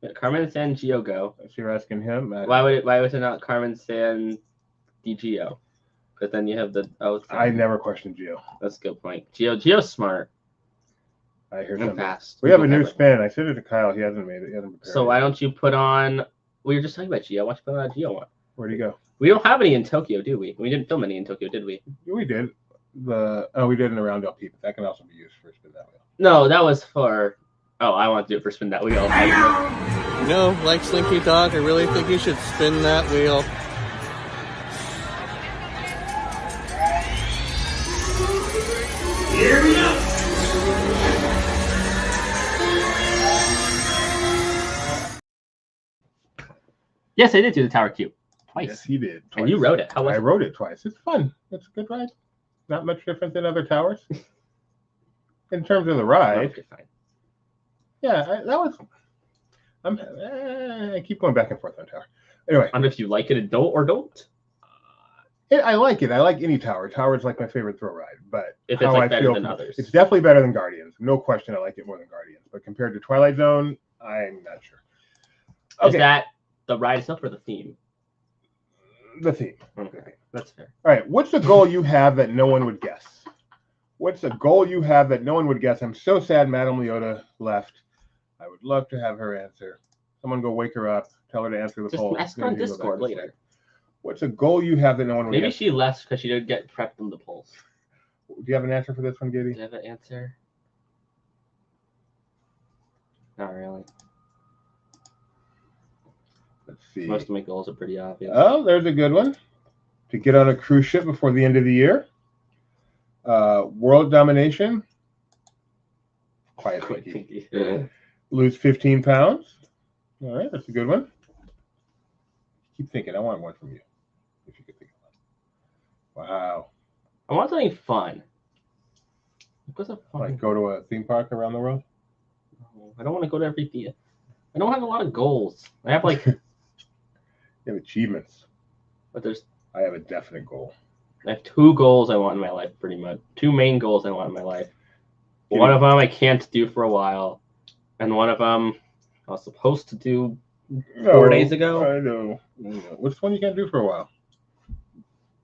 Yeah, Carmen San Giogo. If you're asking him, why was it not Carmen San Gio? Because then you have the I never questioned Gio. That's a good point. Gio's smart. I hear him fast. We have a new spin. I said it to Kyle. He hasn't made it. He hasn't prepared. So why don't you put on? We were just talking about Gio. Why don't you put on a Gio one? Where'd he go? We don't have any in Tokyo, do we? We didn't film any in Tokyo, did we? We did. We did in the round LP, but that can also be used for Spin That Wheel. No, that was for. Oh, I want to do it for Spin That Wheel. Like Slinky Dog, I really think you should spin that wheel. Here we go. Yes, I did do the Tower Cube twice. Yes, he did. Twice. And you wrote it. How was I wrote it twice. It's fun. It's a good ride. Not much different than other towers. In terms of the ride. Okay, fine. Yeah, I keep going back and forth on tower. Anyway. I don't know if you like it and don't. I like it. I like any tower. Tower is like my favorite throw ride. But if it's better than others. It's definitely better than Guardians. No question I like it more than Guardians. But compared to Twilight Zone, I'm not sure. Okay. Is that the ride itself or the theme? The theme. Okay. That's fair. All right. What's the goal you have that no one would guess? What's a goal you have that no one would guess? I'm so sad Madame Leota left. I would love to have her answer. Someone go wake her up. Tell her to answer the Just poll. ask her on Maybe she'll go back Discord to sleep. later. What's a goal you have that no one would Maybe guess? she left because she didn't get prepped from the polls. Do you have an answer for this one, Do Giddy? you have an answer? Not really. Let's see. Most of my goals are pretty obvious. Oh, there's a good one. To get on a cruise ship before the end of the year. World domination. Quiet Quick Pinky. pinky. Lose 15 pounds. All right, that's a good one. Keep thinking. I want one from you. If you could think of one. Wow. I want something fun. What's a fun? Like go to a theme park around the world? I don't want to go to every theater. I don't have a lot of goals. I have like, You have achievements. but there's I have a definite goal. I have 2 goals I want in my life, pretty much. 2 main goals I want in my life. One of them I can't do for a while, and one of them I was supposed to do 4 days ago. I know. What's one you can't do for a while?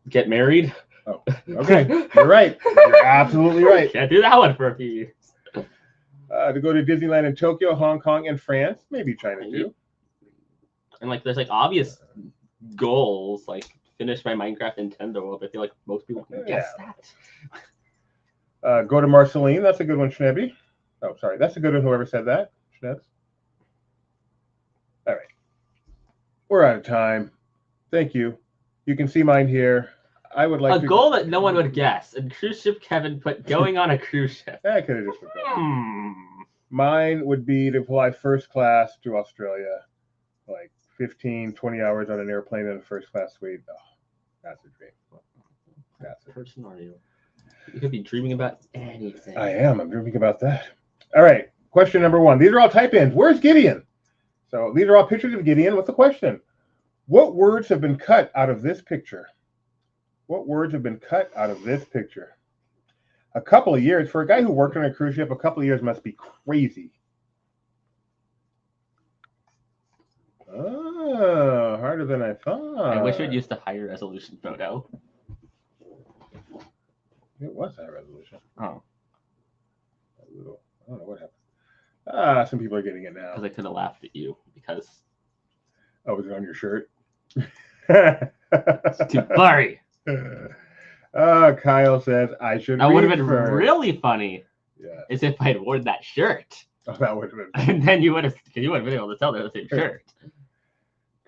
Get married. Oh, okay. You're right. You're absolutely right. Can't do that one for a few years. To go to Disneyland in Tokyo, Hong Kong, and France. Maybe China too. And like, there's like obvious goals, like finish my Minecraft Nintendo world. I feel like most people can guess that. Go to Marceline. That's a good one, Schnebby. Oh, sorry. That's a good one, whoever said that. Schnebs. All right. We're out of time. Thank you. You can see mine here. I would like a goal that no one would guess. And cruise ship Kevin put going on a cruise ship. I could have just put that. Mine would be to fly first class to Australia. Like 15, 20 hours on an airplane in a first class suite. Oh, that's a dream. That's What person are you? You could be dreaming about anything. I am. I'm dreaming about that. All right. Question number 1. These are all type-ins. Where's Gideon? So these are all pictures of Gideon with the question. What words have been cut out of this picture? What words have been cut out of this picture? A couple of years. For a guy who worked on a cruise ship, a couple of years must be crazy. Oh, harder than I thought. I wish we'd used a higher resolution photo. It was high resolution. Oh. I don't know what happened. Some people are getting it now. Because I could have laughed at you because Oh, was it on your shirt? it's too blurry. Kyle says I should. That would have read been first. really funny. Yeah. Is if I had worn that shirt. Oh, that would have been. And then you would have been able to tell they're the same shirt.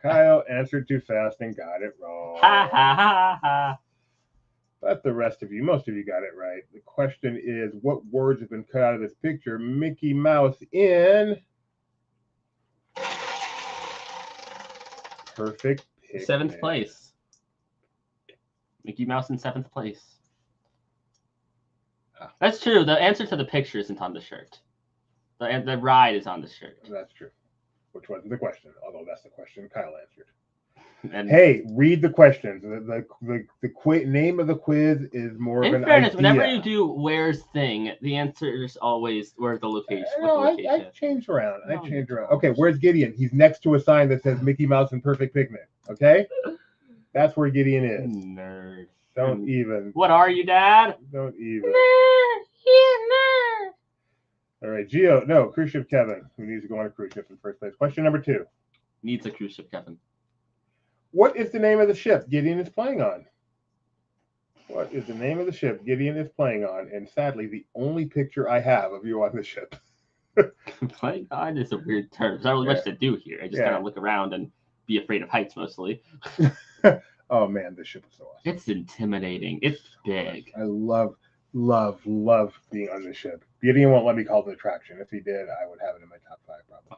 Kyle answered too fast and got it wrong. Ha ha ha ha. But the rest of you, most of you got it right. The question is, what words have been cut out of this picture? Mickey Mouse in perfect picnic. 7th place. Mickey Mouse in 7th place. That's true. The answer to the picture isn't on the shirt. The ride is on the shirt. That's true. Which wasn't the question, although that's the question Kyle answered. And Hey, read the questions. The name of the quiz is more of in an fairness, idea. whenever you do where's thing, the answer is always where's the location. No, What's the I location? changed around. No, you don't. Okay, where's Gideon? He's next to a sign that says Mickey Mouse and Perfect Picnic. Okay? That's where Gideon is. Nerd. Don't even. What are you, Dad? Don't even. Nerd. He's All right, Gio. No, cruise ship Kevin, who needs to go on a cruise ship in first place. Question number 2. Needs a cruise ship, Kevin. What is the name of the ship Gideon is playing on? What is the name of the ship Gideon is playing on? And sadly, the only picture I have of you on the ship. Playing on is a weird term. There's not really much to do here. I just kind of look around and be afraid of heights mostly. Oh man, this ship is so awesome. It's intimidating. It's big. I love being on this ship. Gideon won't let me call it an attraction. If he did, I would have it in my top 5 probably.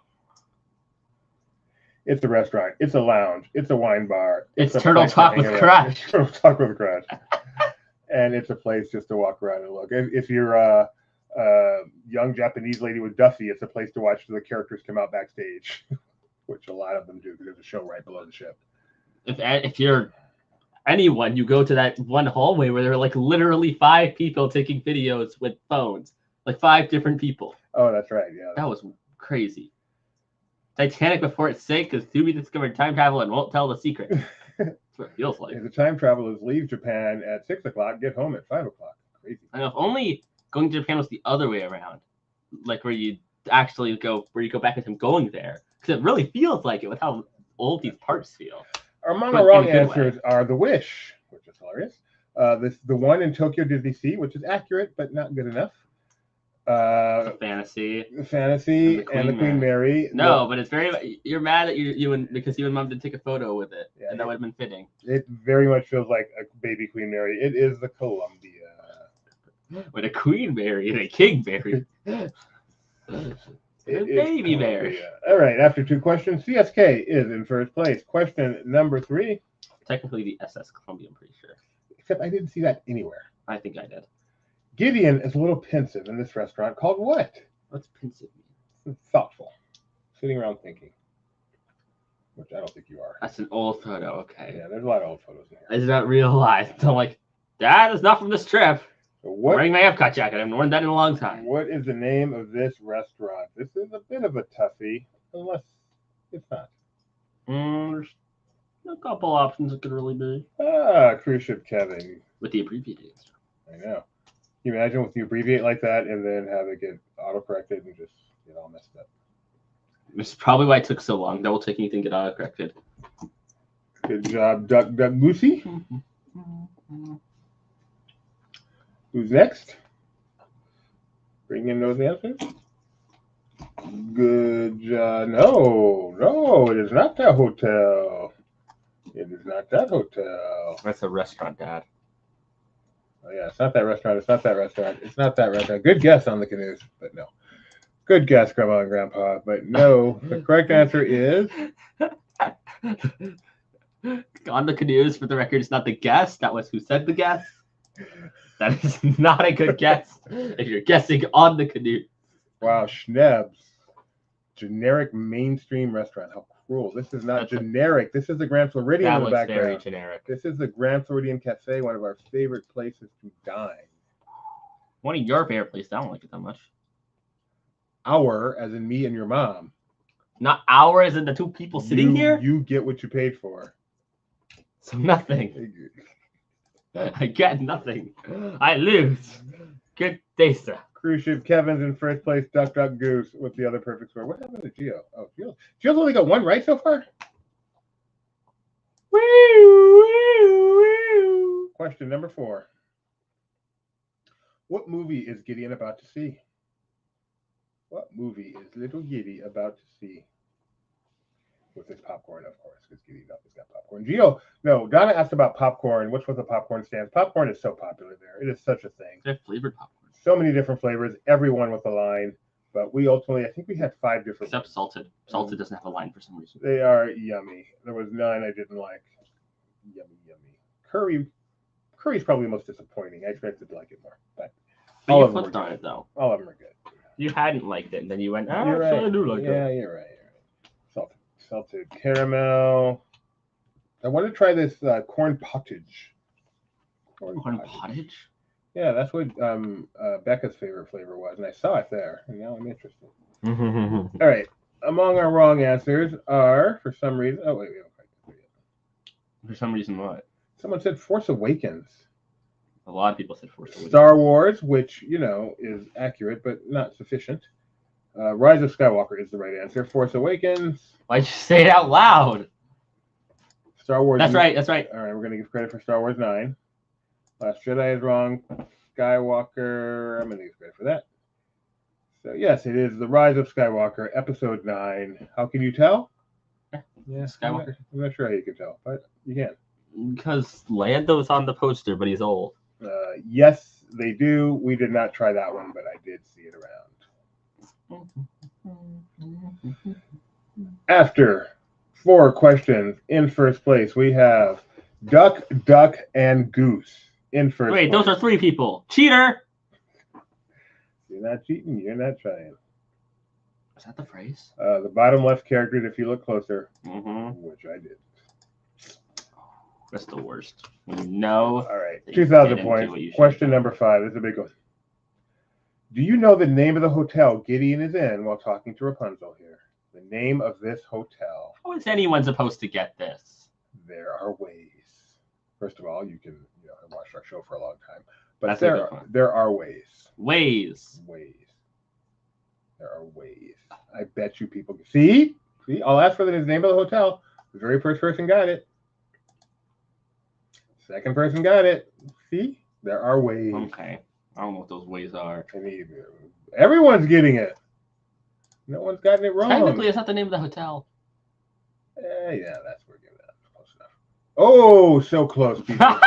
It's a restaurant. It's a lounge. It's a wine bar. It's a Turtle place to Talk hang with out. Crash. Turtle Talk with Crash. And it's a place just to walk around and look. If you're a young Japanese lady with Duffy, it's a place to watch the characters come out backstage, which a lot of them do because there's a show right below the ship. If you're anyone, you go to that one hallway where there are like literally 5 people taking videos with phones, like 5 different people. Oh, that's right. Yeah. That was crazy. Titanic before it sank because Tubi discovered time travel and won't tell the secret. That's what it feels like. The time travelers leave Japan at 6 o'clock, get home at 5 o'clock. crazy. I know if only going to Japan was the other way around, like where you actually go back with him going there, because it really feels like it with how old these parts feel. Among But our wrong in a good way. answers are The Wish, which is hilarious. The one in Tokyo Disney Sea, which is accurate but not good enough. Fantasy. Fantasy and the Queen Mary. No, but it's very. You're mad at because you and Mom didn't take a photo with it, Yeah, and that would have been fitting. It very much feels like a baby Queen Mary. It is the Columbia. With a Queen Mary and a King Mary. Baby Mary. All right, after 2 questions, CSK is in first place. Question number 3. Technically the SS Columbia, I'm pretty sure. Except I didn't see that anywhere. I think I did. Gideon is a little pensive in this restaurant called what? What's pensive mean? Thoughtful. Sitting around thinking. Which I don't think you are. That's an old photo, okay. Yeah, there's a lot of old photos in here. I did not realize. I'm like, that is not from this trip. So I'm what, wearing my Epcot jacket. I haven't worn that in a long time. what is the name of this restaurant? This is a bit of a toughie, unless it's not. There's a couple options it could really be. Cruise Ship Kevin. With the abbreviated stuff. I know. Can you imagine if you abbreviate like that and then have it get autocorrected and just get all messed up? This is probably why it took so long. Double checking to get autocorrected. Good job, Duck Goosey. Who's next? Bring in those answers. Good job. No, it is not that hotel. It is not that hotel. That's a restaurant, Dad. Oh yeah, it's not that restaurant. It's not that restaurant. It's not that restaurant. Good guess on the canoes, but no. Good guess, Grandma and Grandpa, but no. The correct answer is On the canoes, for the record, it's not the guess. That was who said the guess. That is not a good guess if you're guessing on the canoe. wow, Schnebs. Generic mainstream restaurant. How cruel. This is not generic. This is the Grand Floridian That in the looks background. very generic. This is the Grand Floridian Cafe, one of our favorite places to dine. One of your favorite places. I don't like it that much. Our, as in me and your mom. Not ours and the 2 people sitting here? You get what you paid for. So nothing. I get nothing. I lose. Good day, sir. Cruise Ship Kevin's in first place. Duck Goose with the other perfect score. What happened to Gio? Oh, Gio's only got 1 right so far? Question number 4. What movie is Gideon about to see? What movie is little Giddy about to see? With his popcorn, of course, because Giddy has got popcorn. Donna asked about popcorn. Which was the popcorn stands? Popcorn is so popular there. It is such a thing. They're flavored popcorn. So many different flavors, everyone with a line. But we ultimately, I think we had 5 different. Except salted. Salted doesn't have a line for some reason. They are yummy. There was none I didn't like. Yummy. Curry's probably the most disappointing. I expected to like it more. But you flipped on it, though. All of them are good. You hadn't liked it, and then you went, You're right. I do like it. Yeah, you're right. Salted caramel. I want to try this corn pottage. Corn pottage? Yeah, that's what Becca's favorite flavor was, and I saw it there, and now I'm interested. All right. Among our wrong answers are, for some reason... Oh, wait. For some reason, what? Someone said Force Awakens. A lot of people said Force Awakens. Star Wars, which, is accurate, but not sufficient. Rise of Skywalker is the right answer. Force Awakens. Why'd you say it out loud? Star Wars. That's right. All right, we're going to give credit for Star Wars 9. Last Jedi is wrong. Skywalker, I'm going to give credit for that. So, yes, it is The Rise of Skywalker, Episode 9. How can you tell? Yeah, Skywalker. I'm not sure how you can tell, but you can. Because Lando's on the poster, but he's old. Yes, they do. We did not try that one, but I did see it around. After 4 questions, in first place, we have Duck, and Goose in first place. Wait, those are 3 people. Cheater! You're not cheating. You're not trying. Is that the phrase? The bottom left characters, if you look closer, which I did. That's the worst. No. All right, 2,000 points. Question number 5. This is a big one. Do you know the name of the hotel Gideon is in while talking to Rapunzel here? The name of this hotel. How is anyone supposed to get this? There are ways. First of all, you can have watched our show for a long time. But That's a good one. there are ways. Ways. There are ways. I bet you people can see. I'll ask for the name of the hotel. The very first person got it. Second person got it. See, there are ways. Okay. I don't know what those ways are. I mean, everyone's getting it. No one's gotten it wrong. Technically, it's not the name of the hotel. Yeah, that's where we're getting that. Close enough. Oh, so close, people.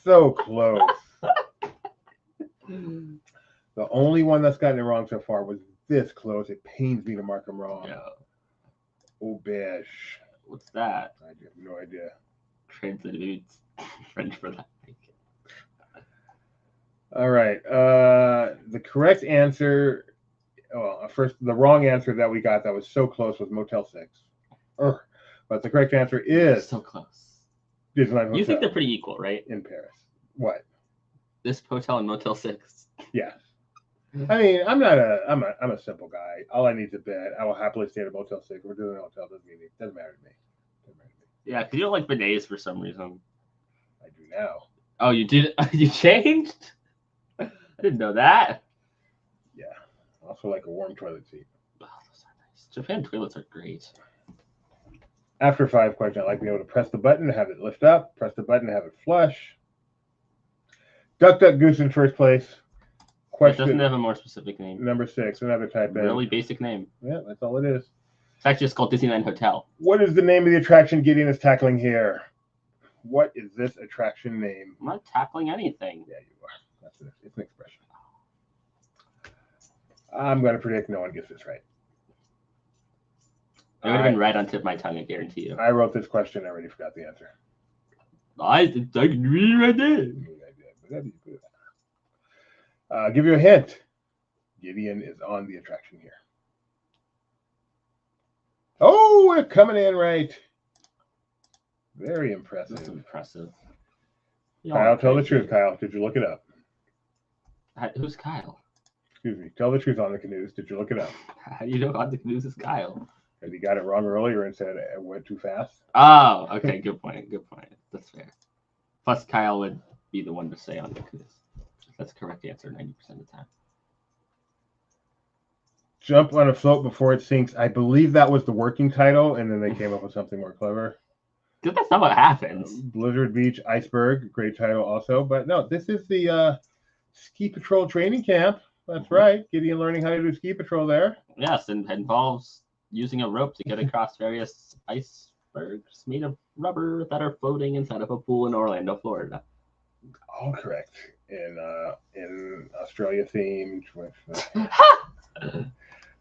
So close. The only one that's gotten it wrong so far was this close. It pains me to mark them wrong. Yeah. Auberge. What's that? I have no idea. Translated French for that. All right. The correct answer. Well, first, the wrong answer that we got that was so close was Motel 6. But the correct answer is So close. Disneyland Hotel. You think they're pretty equal, right? in Paris? What? This hotel and Motel 6. Yeah. I mean, I'm a simple guy. All I need is a bed. I will happily stay at a Motel 6. We're doing a hotel. Doesn't matter to me. Yeah, because you don't like bidets for some reason. I do now. Oh, you did? You changed? I didn't know that. Yeah. Also like a warm toilet seat. Oh, those are nice. Japan toilets are great. After 5 questions, I'd like to be able to press the button to have it lift up, press the button to have it flush. Duck, duck, goose in first place. It doesn't have a more specific name. Number 6, another type in. Really basic name. Yeah, that's all it is. It's actually just called Disneyland Hotel. What is the name of the attraction Gideon is tackling here? What is this attraction name? I'm not tackling anything. Yeah, you are. It's an expression. I'm going to predict no one gets this right. It would have been right on tip of my tongue, I guarantee you. I wrote this question. I already forgot the answer. I can read it right there. Give you a hint. Gideon is on the attraction here. Oh, we're coming in right. Very impressive. That's impressive. Kyle, tell the truth, Kyle. Did you look it up? Who's Kyle? Excuse me. Tell the truth on the canoes. Did you look it up? How do you know on the canoes is Kyle? Because he got it wrong earlier and said it went too fast. Oh, okay. Good point. Good point. That's fair. Plus, Kyle would be the one to say on the canoes. That's the correct answer 90% of the time. Jump on a float before it sinks. I believe that was the working title, and then they came up with something more clever. Dude, that's not what happens. Blizzard Beach Iceberg, great title also. But no, this is the Ski Patrol training camp. That's right. Gideon learning how to do ski patrol there. Yes, and it involves using a rope to get across various icebergs made of rubber that are floating inside of a pool in Orlando, Florida. All correct. In Australia themed with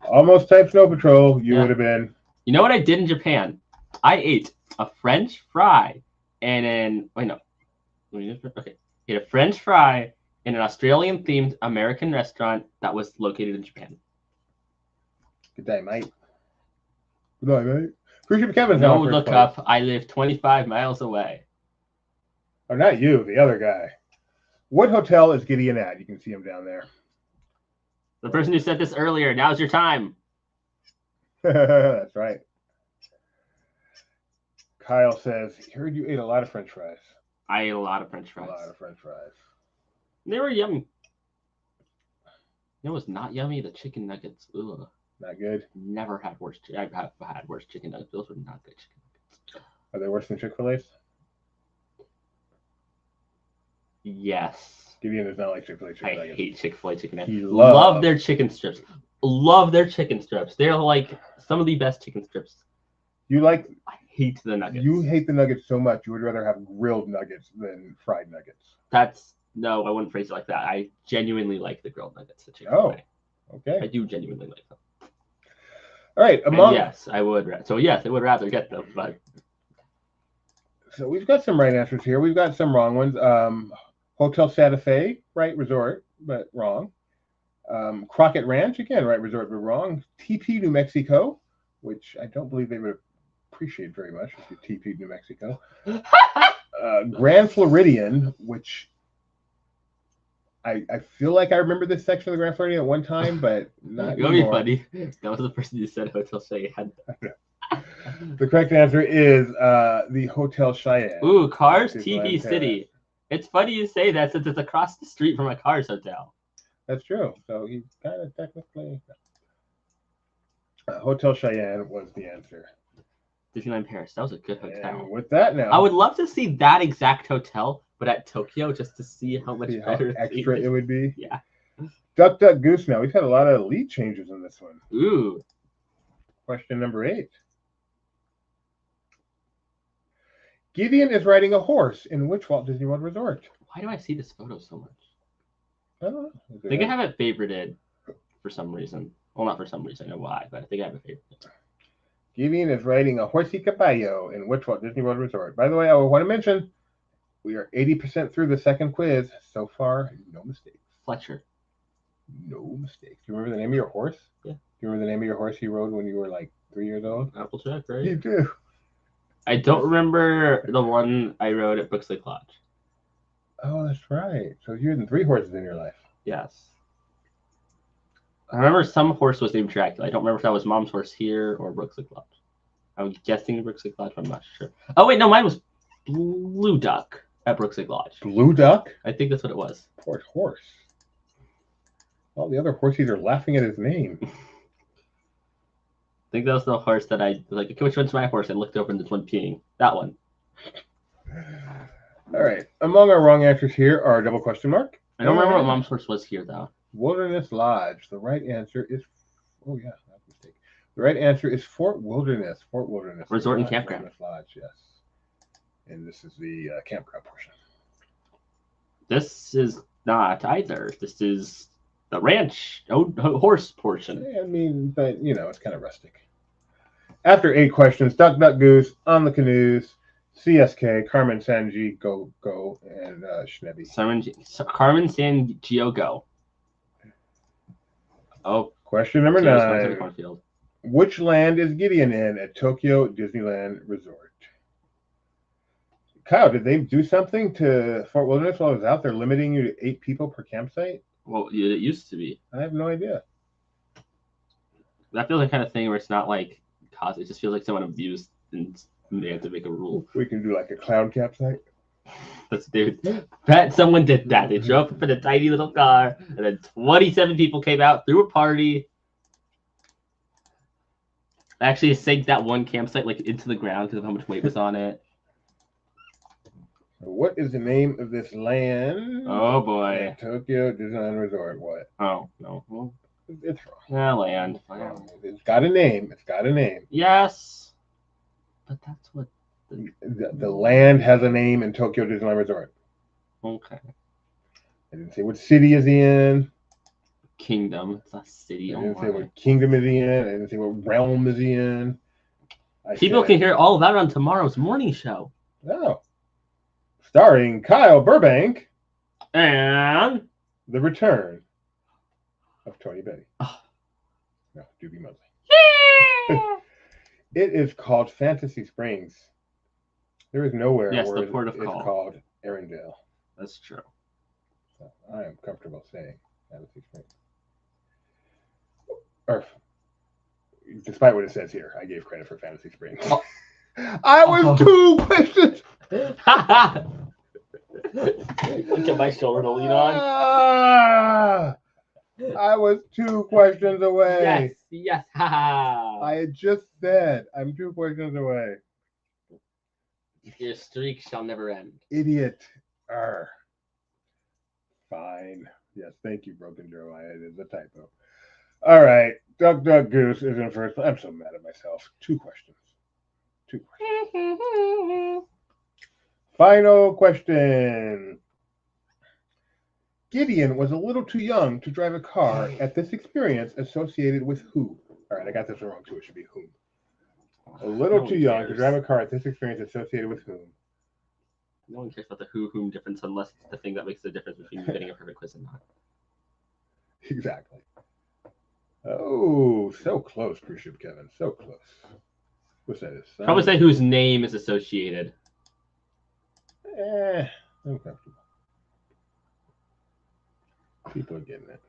almost type snow patrol, you would have been. You know what I did in Japan? I ate a French fry and then okay. Ate a French fry in an Australian themed American restaurant that was located in Japan. Good day, mate. Good day, mate. Appreciate Kevin's No look up. I live 25 miles away. Oh, not you, the other guy. What hotel is Gideon at? You can see him down there. The person who said this earlier. Now's your time. That's right. Kyle says, he heard you ate a lot of French fries. I ate a lot of French fries. A lot of French fries. They were yummy. You know what's not yummy? The chicken nuggets. Ugh. Not good. Never had worse. I've had worse chicken nuggets. Those were not good chicken nuggets. Are they worse than Chick-fil-A's? Yes. Gideon does not like Chick-fil-A chicken nuggets. I hate Chick-fil-A chicken nuggets. He Love their chicken strips. Love their chicken strips. They're like some of the best chicken strips. I hate the nuggets. You hate the nuggets so much, you would rather have grilled nuggets than fried nuggets. No, I wouldn't phrase it like that. I genuinely like the grilled nuggets at Chick-fil-A. Oh, okay. I do genuinely like them. All right. Yes, I would. So yes, I would rather get them, but. So we've got some right answers here. We've got some wrong ones. Hotel Santa Fe, right resort, but wrong. Crockett Ranch, again, right resort, but wrong. TP New Mexico, which I don't believe they would appreciate very much if you TP New Mexico. Grand Floridian, which I feel like I remember this section of the Grand Floridian at one time, but not anymore. Be funny. That was the person who said Hotel Cheyenne. The correct answer is the Hotel Cheyenne. Ooh, Cars TV City. It's funny you say that since it's across the street from a Cars hotel. That's true. So he's kind of technically. Hotel Cheyenne was the answer. Disneyland Paris. That was a good hotel. And with that now, I would love to see that exact hotel, but at Tokyo, just to see how much better extra it would be. Yeah. Duck, Duck, Goose now. We've had a lot of lead changes in this one. Ooh. Question number 8. Gideon is riding a horse in which Walt Disney World resort? Why do I see this photo so much? I don't know. I think I have it favorited for some reason. Well, not for some reason. I know why, but I think I have it favorited. Gideon is riding a horsey caballo in which Walt Disney World resort? By the way, I want to mention we are 80% through the second quiz. So far, no mistakes. Fletcher. No mistakes. Do you remember the name of your horse? Yeah. Do you remember the name of your horse you rode when you were like 3 years old? Applejack, right? You do. I don't remember the one I rode at Brooks Lake Lodge. Oh, that's right. So you had 3 horses in your life. Yes. I remember some horse was named Dracula. I don't remember if that was Mom's horse here or Brooks Lake Lodge. I'm guessing Brooks Lake Lodge, but I'm not sure. Oh, wait, no, mine was Blue Duck at Brooks Lake Lodge. Blue Duck? I think that's what it was. Poor horse. All the other horses are laughing at his name. I think that was the horse that I was like, okay, which one's my horse? I looked over and this one peeing. That one. All right. Among our wrong answers here are double question mark. I don't remember what Mom's horse was here, though. Wilderness Lodge. The right answer is, oh yeah, that's a mistake. The right answer is Fort Wilderness. Fort Wilderness. Resort and campground. Wilderness Lodge, yes. And this is the campground portion. This is not either. This is the ranch horse portion. I mean, but you know, it's kind of rustic. After 8 questions, Duck, Duck, Goose, On the Canoes, CSK, Carmen Sanji, Go, and Schnebby. Carmen San Giogo. Oh. Question number 9. Which land is Gideon in at Tokyo Disneyland Resort? Kyle, did they do something to Fort Wilderness while I was out there, limiting you to 8 people per campsite? Well, it used to be. I have no idea. That feels like the kind of thing where it's not like cause. It just feels like someone abused and they had to make a rule. We can do like a clown campsite. That's dude. Bet someone did that. They drove up in a tiny little car, and then 27 people came out, threw a party. Actually sank that one campsite like into the ground because of how much weight was on it. What is the name of this land? Oh boy. At Tokyo Disneyland Resort. What? Oh no. Well, it's wrong. Yeah, land. It's got a name. It's got a name. Yes. But that's what the land has a name in Tokyo Disneyland Resort. Okay. I didn't say what city is he in. Kingdom. It's a city. I didn't say what kingdom is he in. I didn't say what realm is he in. People can hear all about it on tomorrow's morning show. Oh. Starring Kyle Burbank. And the return of Tony Betty. Oh. No, Doobie Mosey. It is called Fantasy Springs. There is nowhere where the port of it's call. called Arendelle. That's true. So I am comfortable saying Fantasy Springs. Or, despite what it says here, I gave credit for Fantasy Springs. Oh. I was 2 questions. Look at my shoulder to lean on. I was 2 questions away. Yes. I had just said I'm 2 questions away. Your streak shall never end. Idiot. Fine. Yes, thank you, Broken Joe. It is a typo. All right. Duck, Duck, Goose is in first. I'm so mad at myself. 2 questions. 2 questions. Final question. Gideon was a little too young to drive a car at this experience associated with who? All right, I got this wrong too. It should be whom. A little too young to drive a car at this experience associated with whom? No one cares about the who-whom difference unless it's the thing that makes the difference between you getting a perfect quiz and not. Exactly. Oh, so close, cruise ship Kevin. So close. What's that? Probably say whose name is associated. I'm comfortable. People are getting it.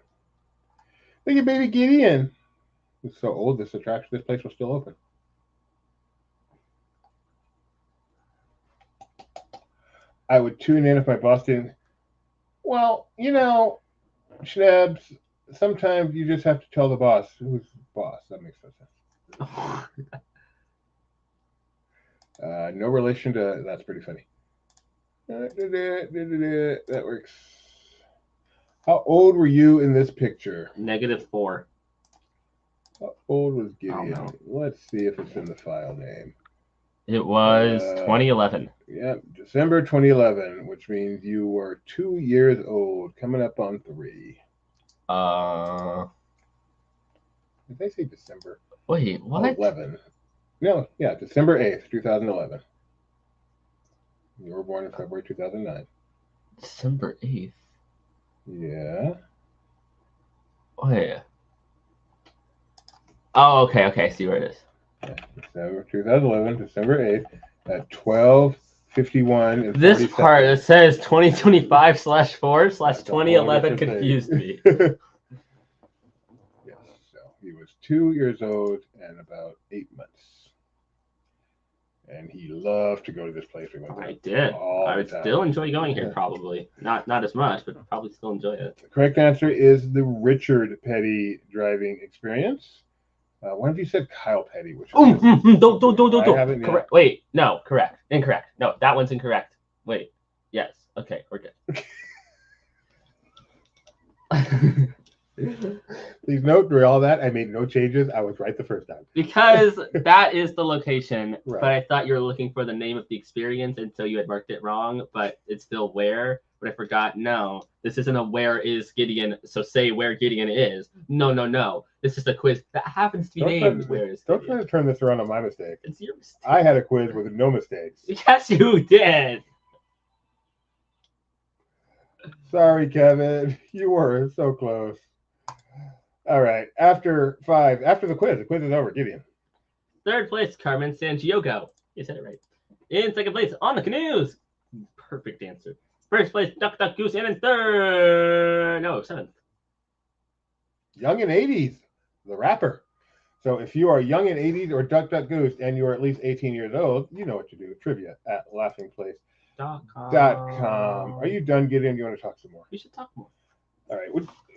Look at baby Gideon. It's so old, this place was still open. I would tune in if my boss didn't. Well, Schnebs, sometimes you just have to tell the boss who's boss. That makes no sense. No relation to. That's pretty funny. That works. How old were you in this picture? -4. How old was Gideon? know. Let's see if it's in the file name. It was 2011. Yeah, December 2011, which means you were 2 years old, coming up on 3. Did they say December? Wait, what? 11. No, yeah, December 8th, 2011. You were born in February 2009. December 8th. Yeah. Wait. Oh, okay. I see where it is. December 2011, December 8th, at 12:51. This part that says 2025/4/2011 confused me. Yes, so he was 2 years old and about 8 months. And he loved to go to this place. We went there. I did. I would time. still enjoy going here, probably. Not as much, but probably still enjoy it. The correct answer is the Richard Petty driving experience. One of you said Kyle Petty, which is don't. I haven't yet. Correct. Wait, no, correct. Incorrect. No, that one's incorrect. Wait. Yes. Okay, we're good. Please note, during all that, I made no changes. I was right the first time. Because that is the location, Right. but I thought you were looking for the name of the experience, and so you had marked it wrong, but it's still where. But I forgot, no, this isn't a where is Gideon, so say where Gideon is. No. This is a quiz that happens to be named where is Don't Gideon. try to turn this around on my mistake. It's your mistake. I had a quiz with no mistakes. Yes, you did. Sorry, Kevin. You were so close. All right. After the quiz is over. Gideon. Third place, Carmen Sangiogo. You said it right. In second place, on the canoes. Perfect answer. First place, Duck Duck Goose, and in seventh. Young in 80s, the rapper. So if you are young in 80s or Duck Duck Goose and you are at least 18 years old, you know what to do. Trivia at laughingplace.com. Are you done, Gideon? Do you want to talk some more? We should talk more. All right.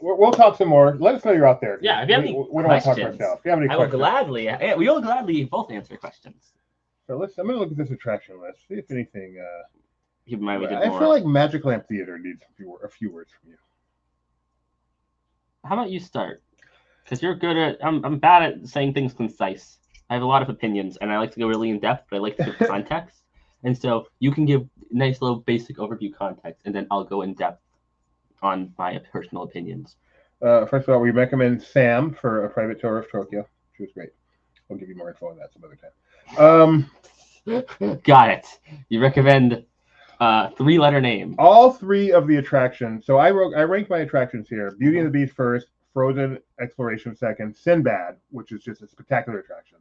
We'll talk some more. Let us know you're out there. Yeah, if you have any we don't want to talk to questions, ourselves. If you have any I will questions. we will gladly both answer questions. So I'm going to look at this attraction list. See if anything. Keep in mind we did I more. feel like Magic Lamp Theater needs a few words from you. How about you start? Because you're good at. I'm bad at saying things concise. I have a lot of opinions, and I like to go really in depth, but I like to give context. And so you can give nice little basic overview context, and then I'll go in depth on my personal opinions. First of all, we recommend Sam for a private tour of Tokyo. She was great. I'll give you more info on that some other time. Got it. You recommend 3-letter name. All 3 of the attractions. So I ranked my attractions here. Beauty and the Beast first, Frozen Exploration second, Sinbad, which is just a spectacular attraction.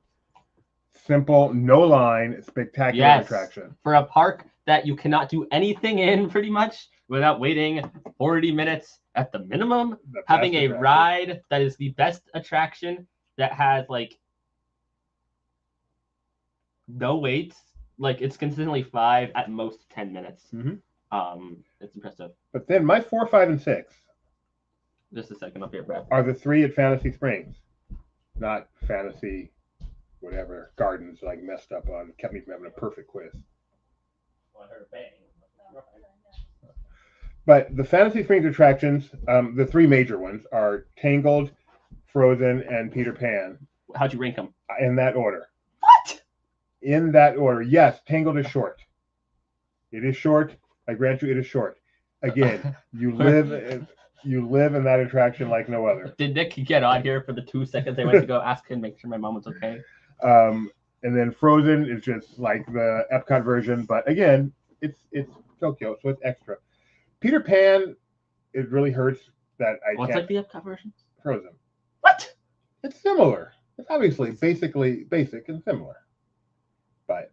Simple, no line, spectacular attraction. For a park that you cannot do anything in pretty much without waiting 40 minutes at the minimum, having a ride that is the best attraction that has like no wait. Like it's consistently 5 at most 10 minutes. Mm-hmm. It's impressive. But then my 4, 5, and 6. Just a second, I'll be right back. Are the 3 at Fantasy Springs, not Fantasy, whatever Gardens. Like messed up on, kept me from having a perfect quiz. But the Fantasy Springs attractions, the 3 major ones are Tangled, Frozen, and Peter Pan. How'd you rank them? In that order. What? In that order. Yes, Tangled is short. It is short. I grant you, it is short. Again, you live in that attraction like no other. Did Nick get on here for the 2 seconds I went to go ask him, make sure my mom was okay? And then Frozen is just like the Epcot version, but again, it's Tokyo, so it's extra. Peter Pan, it really hurts that I What's can't. like the Epcot version? Frozen. What? It's similar. It's obviously basically basic and similar, but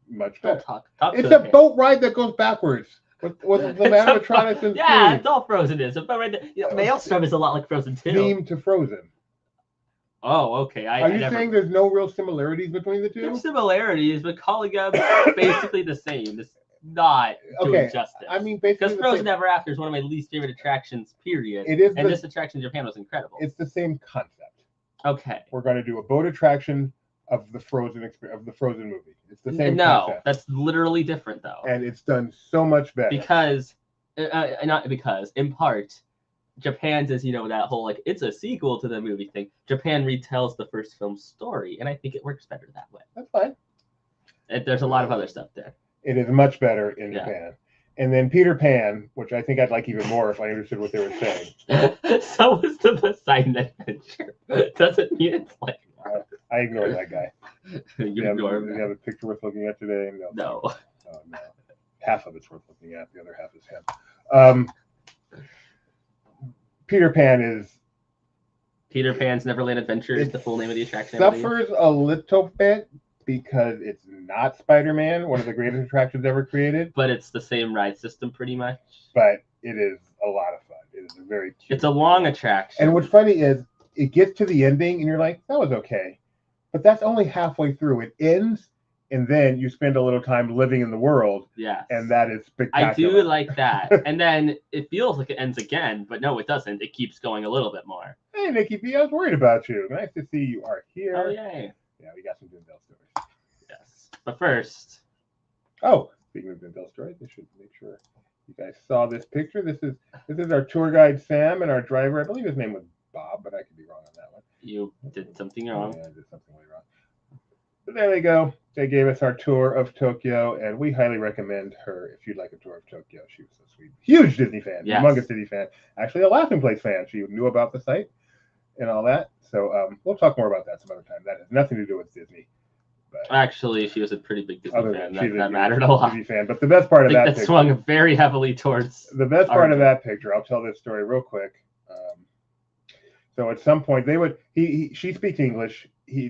much better. Talk It's a boat ride that goes backwards with the animatronics and yeah, it's all Frozen is. A boat ride that, Maelstrom is a lot like Frozen too. Theme to Frozen. Oh, okay. Are you saying there's no real similarities between the two? There's similarities, but calling them basically the same. not doing Okay, justice. I mean, because basically, Frozen Ever After is one of my least favorite attractions. Period. it is, and this attraction in Japan was incredible. It's the same concept. Okay. We're going to do a boat attraction of the Frozen movie. It's the same No, concept. that's literally different though. And it's done so much better. Because, in part, Japan says, that whole like it's a sequel to the movie thing. Japan retells the first film's story, and I think it works better that way. That's fine. There's a lot of other stuff there. It is much better in Japan. And then Peter Pan, which I think I'd like even more if I understood what they were saying. So was the Poseidon Adventure. Doesn't mean it's like. I ignored that guy. You ignore him. You have a picture worth looking at today? No. Oh, no. Half of it's worth looking at. The other half is him. Peter Pan's Neverland Adventure is the full name of the attraction. Suffers a little bit because it's not Spider-Man, one of the greatest attractions ever created. But it's the same ride system pretty much. But it is a lot of fun. It is a very cute. It's a long attraction. And what's funny is it gets to the ending and you're like, that was okay. But that's only halfway through. It ends and then you spend a little time living in the world. Yeah. And that is spectacular. I do like that. And then it feels like it ends again, but no, it doesn't. It keeps going a little bit more. Hey, Nikki B, I was worried about you. Nice to see you are here. Oh, yay. Yeah, we got some Denzel stories. Yes. But first. Oh, speaking of Denzel stories, I should make sure you guys saw this picture. This is our tour guide, Sam, and our driver. I believe his name was Bob, but I could be wrong on that one. You did something wrong. Yeah, I did something really wrong. But there they go. They gave us our tour of Tokyo, and we highly recommend her if you'd like a tour of Tokyo. She was so sweet. Huge Disney fan. Yes. Humongous Disney fan. Actually, a Laughing Place fan. She knew about the site and all that. So we'll talk more about that some other time. That has nothing to do with Disney. But actually, she was a pretty big Disney fan. That mattered a lot. Disney fan. But the best part of that picture swung very heavily towards the best part of that picture. I'll tell this story real quick. So at some point she speaks English.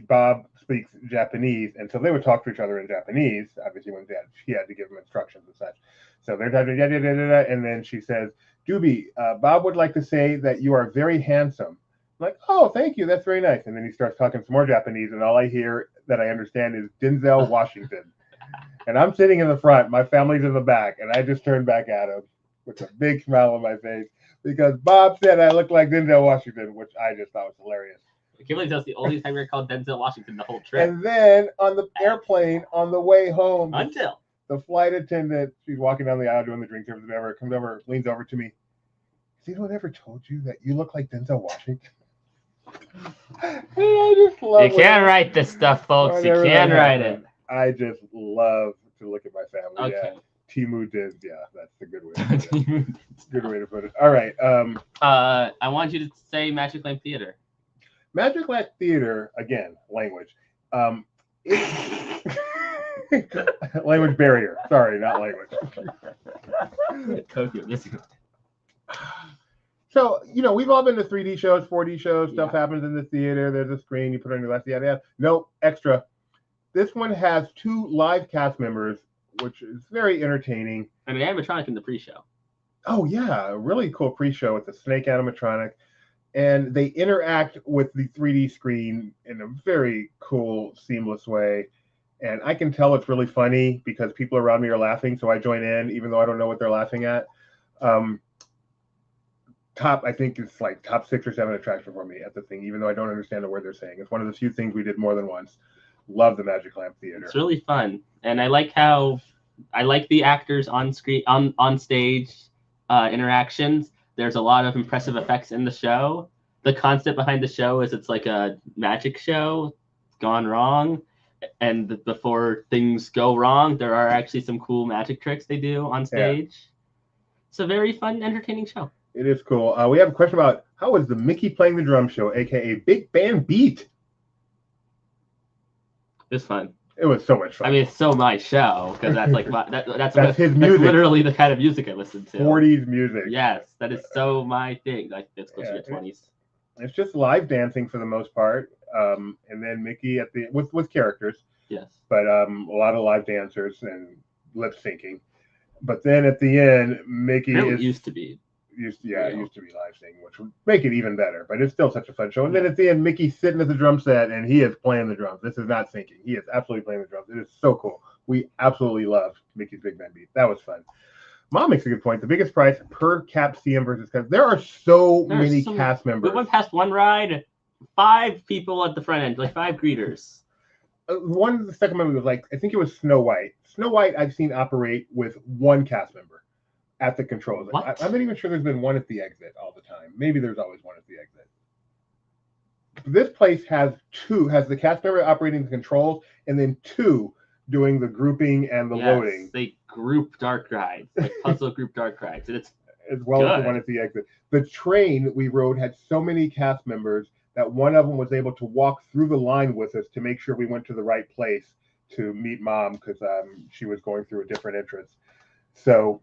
Bob speaks Japanese, and so they would talk to each other in Japanese. Obviously, when he had to give them instructions and such. So they're and then she says, "Doobie, Bob would like to say that you are very handsome." I'm like, "Oh, thank you. That's very nice." And then he starts talking some more Japanese, and all I hear that I understand is Denzel Washington. And I'm sitting in the front, my family's in the back, and I just turned back at him with a big smile on my face because Bob said I look like Denzel Washington, which I just thought was hilarious. I can't believe that's the only time you're called Denzel Washington the whole trip. And then on the airplane, on the way home, until the flight attendant, she's walking down the aisle doing the drink service, whatever, comes over, leans over to me. Has anyone ever told you that you look like Denzel Washington? I just love you can't write this stuff, folks. You can't write it. I just love to look at my family. Okay. Yeah. Timu did. Yeah, that's a good way to put it. Good way to put it. All right. I want you to say Magic Lamp Theater. Magic Lamp Theater, again, language. Language barrier. Sorry, not language. So, we've all been to 3D shows, 4D shows. Stuff happens in the theater. There's a screen. You put on your left. Yeah. No, extra. This one has 2 live cast members, which is very entertaining. And an animatronic in the pre-show. Oh, yeah. A really cool pre-show with the snake animatronic. And they interact with the 3D screen in a very cool, seamless way. And I can tell it's really funny because people around me are laughing, so I join in, even though I don't know what they're laughing at. I think it's like top 6 or 7 attraction for me at the thing, even though I don't understand the word they're saying. It's one of the few things we did more than once. Love the Magic Lamp Theater. It's really fun. And I like the actors on screen, on stage interactions. There's a lot of impressive effects in the show. The concept behind the show is it's like a magic show gone wrong. And before things go wrong, there are actually some cool magic tricks they do on stage. Yeah. It's a very fun, entertaining show. It is cool. We have a question about how was the Mickey Playing the Drum show, a.k.a. Big Band Beat? It was fun. It was so much fun. I mean, it's so my show because that's like that's his music. That's literally the kind of music I listen to. 40s music. Yes, that is so my thing. Like it's close to your 20s. It's just live dancing for the most part, and then Mickey at the with characters. Yes. But a lot of live dancers and lip syncing. But then at the end, Mickey used to be live singing, which would make it even better. But it's still such a fun show. And then at the end, Mickey's sitting at the drum set and he is playing the drums. This is not syncing. He is absolutely playing the drums. It is so cool. We absolutely loved Mickey's Big Band Beat. That was fun. Mom makes a good point. The biggest price per cap CM versus cast. There are so many cast members. We went past one ride, 5 people at the front end, like 5 greeters. The second movie was like, I think it was Snow White. Snow White I've seen operate with 1 cast member at the controls. What? I'm not even sure there's been 1 at the exit all the time. Maybe there's always 1 at the exit. This place has the cast member operating the controls, and then 2 doing the grouping and the loading. They group dark rides, like puzzle group dark rides, and it's as well as the 1 at the exit. The train that we rode had so many cast members that one of them was able to walk through the line with us to make sure we went to the right place to meet Mom, because she was going through a different entrance. So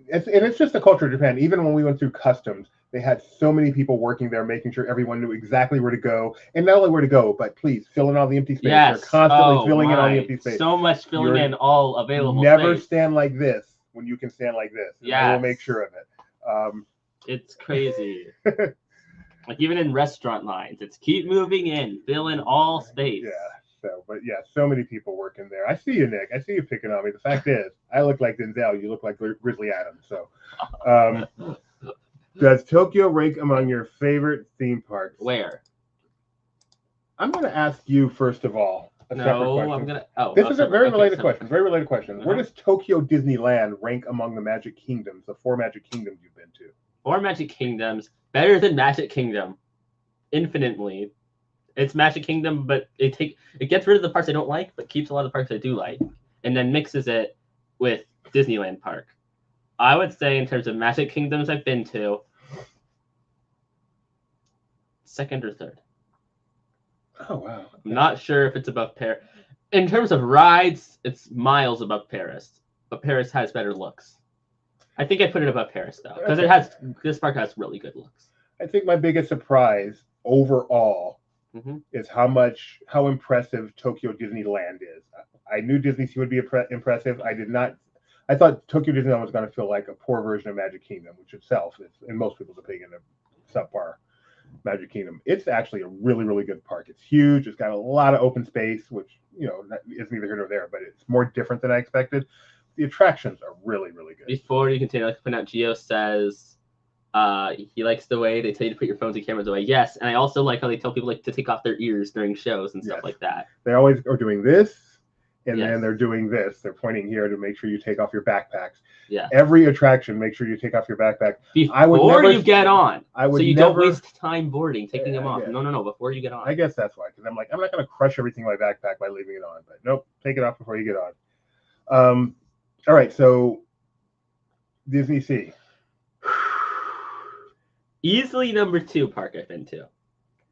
it's just the culture of Japan. Even when we went through customs, they had so many people working there, making sure everyone knew exactly where to go. And not only where to go, but please fill in all the empty space. Yes. They're constantly filling in all the empty space. So much filling in all available Never space. stand like this when you can stand like this. Yeah. We'll make sure of it. It's crazy. Like even in restaurant lines, it's keep moving in, fill in all space. Yeah. So many people working there. I see you, Nick. I see you picking on me. The fact is, I look like Denzel. You look like Grizzly Adams. So, does Tokyo rank among your favorite theme parks? Where? I'm going to ask you first of all. No, I'm gonna. Oh, this is a very related question. Okay. Very related question. Where does Tokyo Disneyland rank among the Magic Kingdoms? The 4 Magic Kingdoms you've been to. 4 Magic Kingdoms, better than Magic Kingdom, infinitely. It's Magic Kingdom, but it gets rid of the parts I don't like, but keeps a lot of the parts I do like, and then mixes it with Disneyland Park. I would say in terms of Magic Kingdoms I've been to, 2nd or 3rd. Oh wow! I'm not sure if it's above Paris. In terms of rides, it's miles above Paris, but Paris has better looks. I think I put it above Paris though, because this park has really good looks. I think my biggest surprise overall is how impressive Tokyo Disneyland is. I knew Disney Sea would be impressive. I thought Tokyo Disneyland was going to feel like a poor version of Magic Kingdom, which itself is, in most people's opinion, a subpar Magic Kingdom. It's actually a really, really good park. It's huge. It's got a lot of open space, which isn't either here nor there, but it's more different than I expected. The attractions are really, really good. Before you continue, I like to point out, Gio says he likes the way they tell you to put your phones and cameras away. Yes, and I also like how they tell people to take off their ears during shows and stuff like that. They always are doing this, and then they're doing this. They're pointing here to make sure you take off your backpacks. Yeah. Every attraction, make sure you take off your backpack. Before you get on. So you don't waste time boarding, taking them off. Yeah. No, before you get on. I guess that's why, because I'm not going to crush everything in my backpack by leaving it on. But nope, take it off before you get on. All right, so Disney Sea. Easily number 2 park I've been to.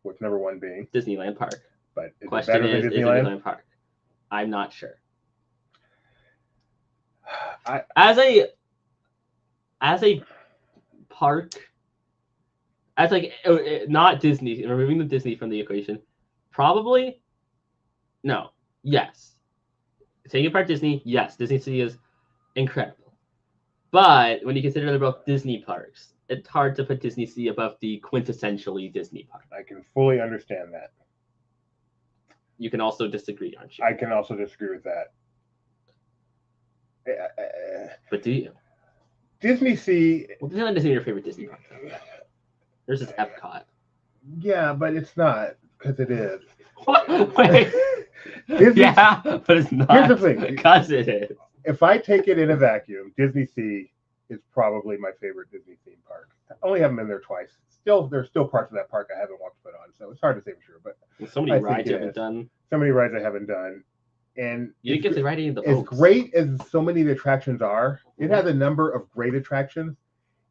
With number 1 being? Disneyland Park. But is Question is Disneyland Park? I'm not sure. As a park, as like not Disney, removing the Disney from the equation, probably no. Yes. Taking apart Disney, yes, Disney Sea is incredible. But when you consider they're both Disney parks, it's hard to put Disney Sea above the quintessentially Disney park. I can fully understand that. You can also disagree, aren't you? I can also disagree with that. But do you? Disney Sea. Well, Disneyland isn't your favorite Disney park. There's this Epcot. Yeah, but it's not, because it is. What? Wait. Yeah, but it's not. Here's the thing. Because it is. If I take it in a vacuum, Disney Sea is probably my favorite Disney theme park. I only haven't been there twice. There's still parts of that park I haven't walked foot on, so it's hard to say for sure. But so many rides you haven't done. So many rides I haven't done. And you didn't get to ride any of the boats. As great as so many of the attractions are, it has a number of great attractions.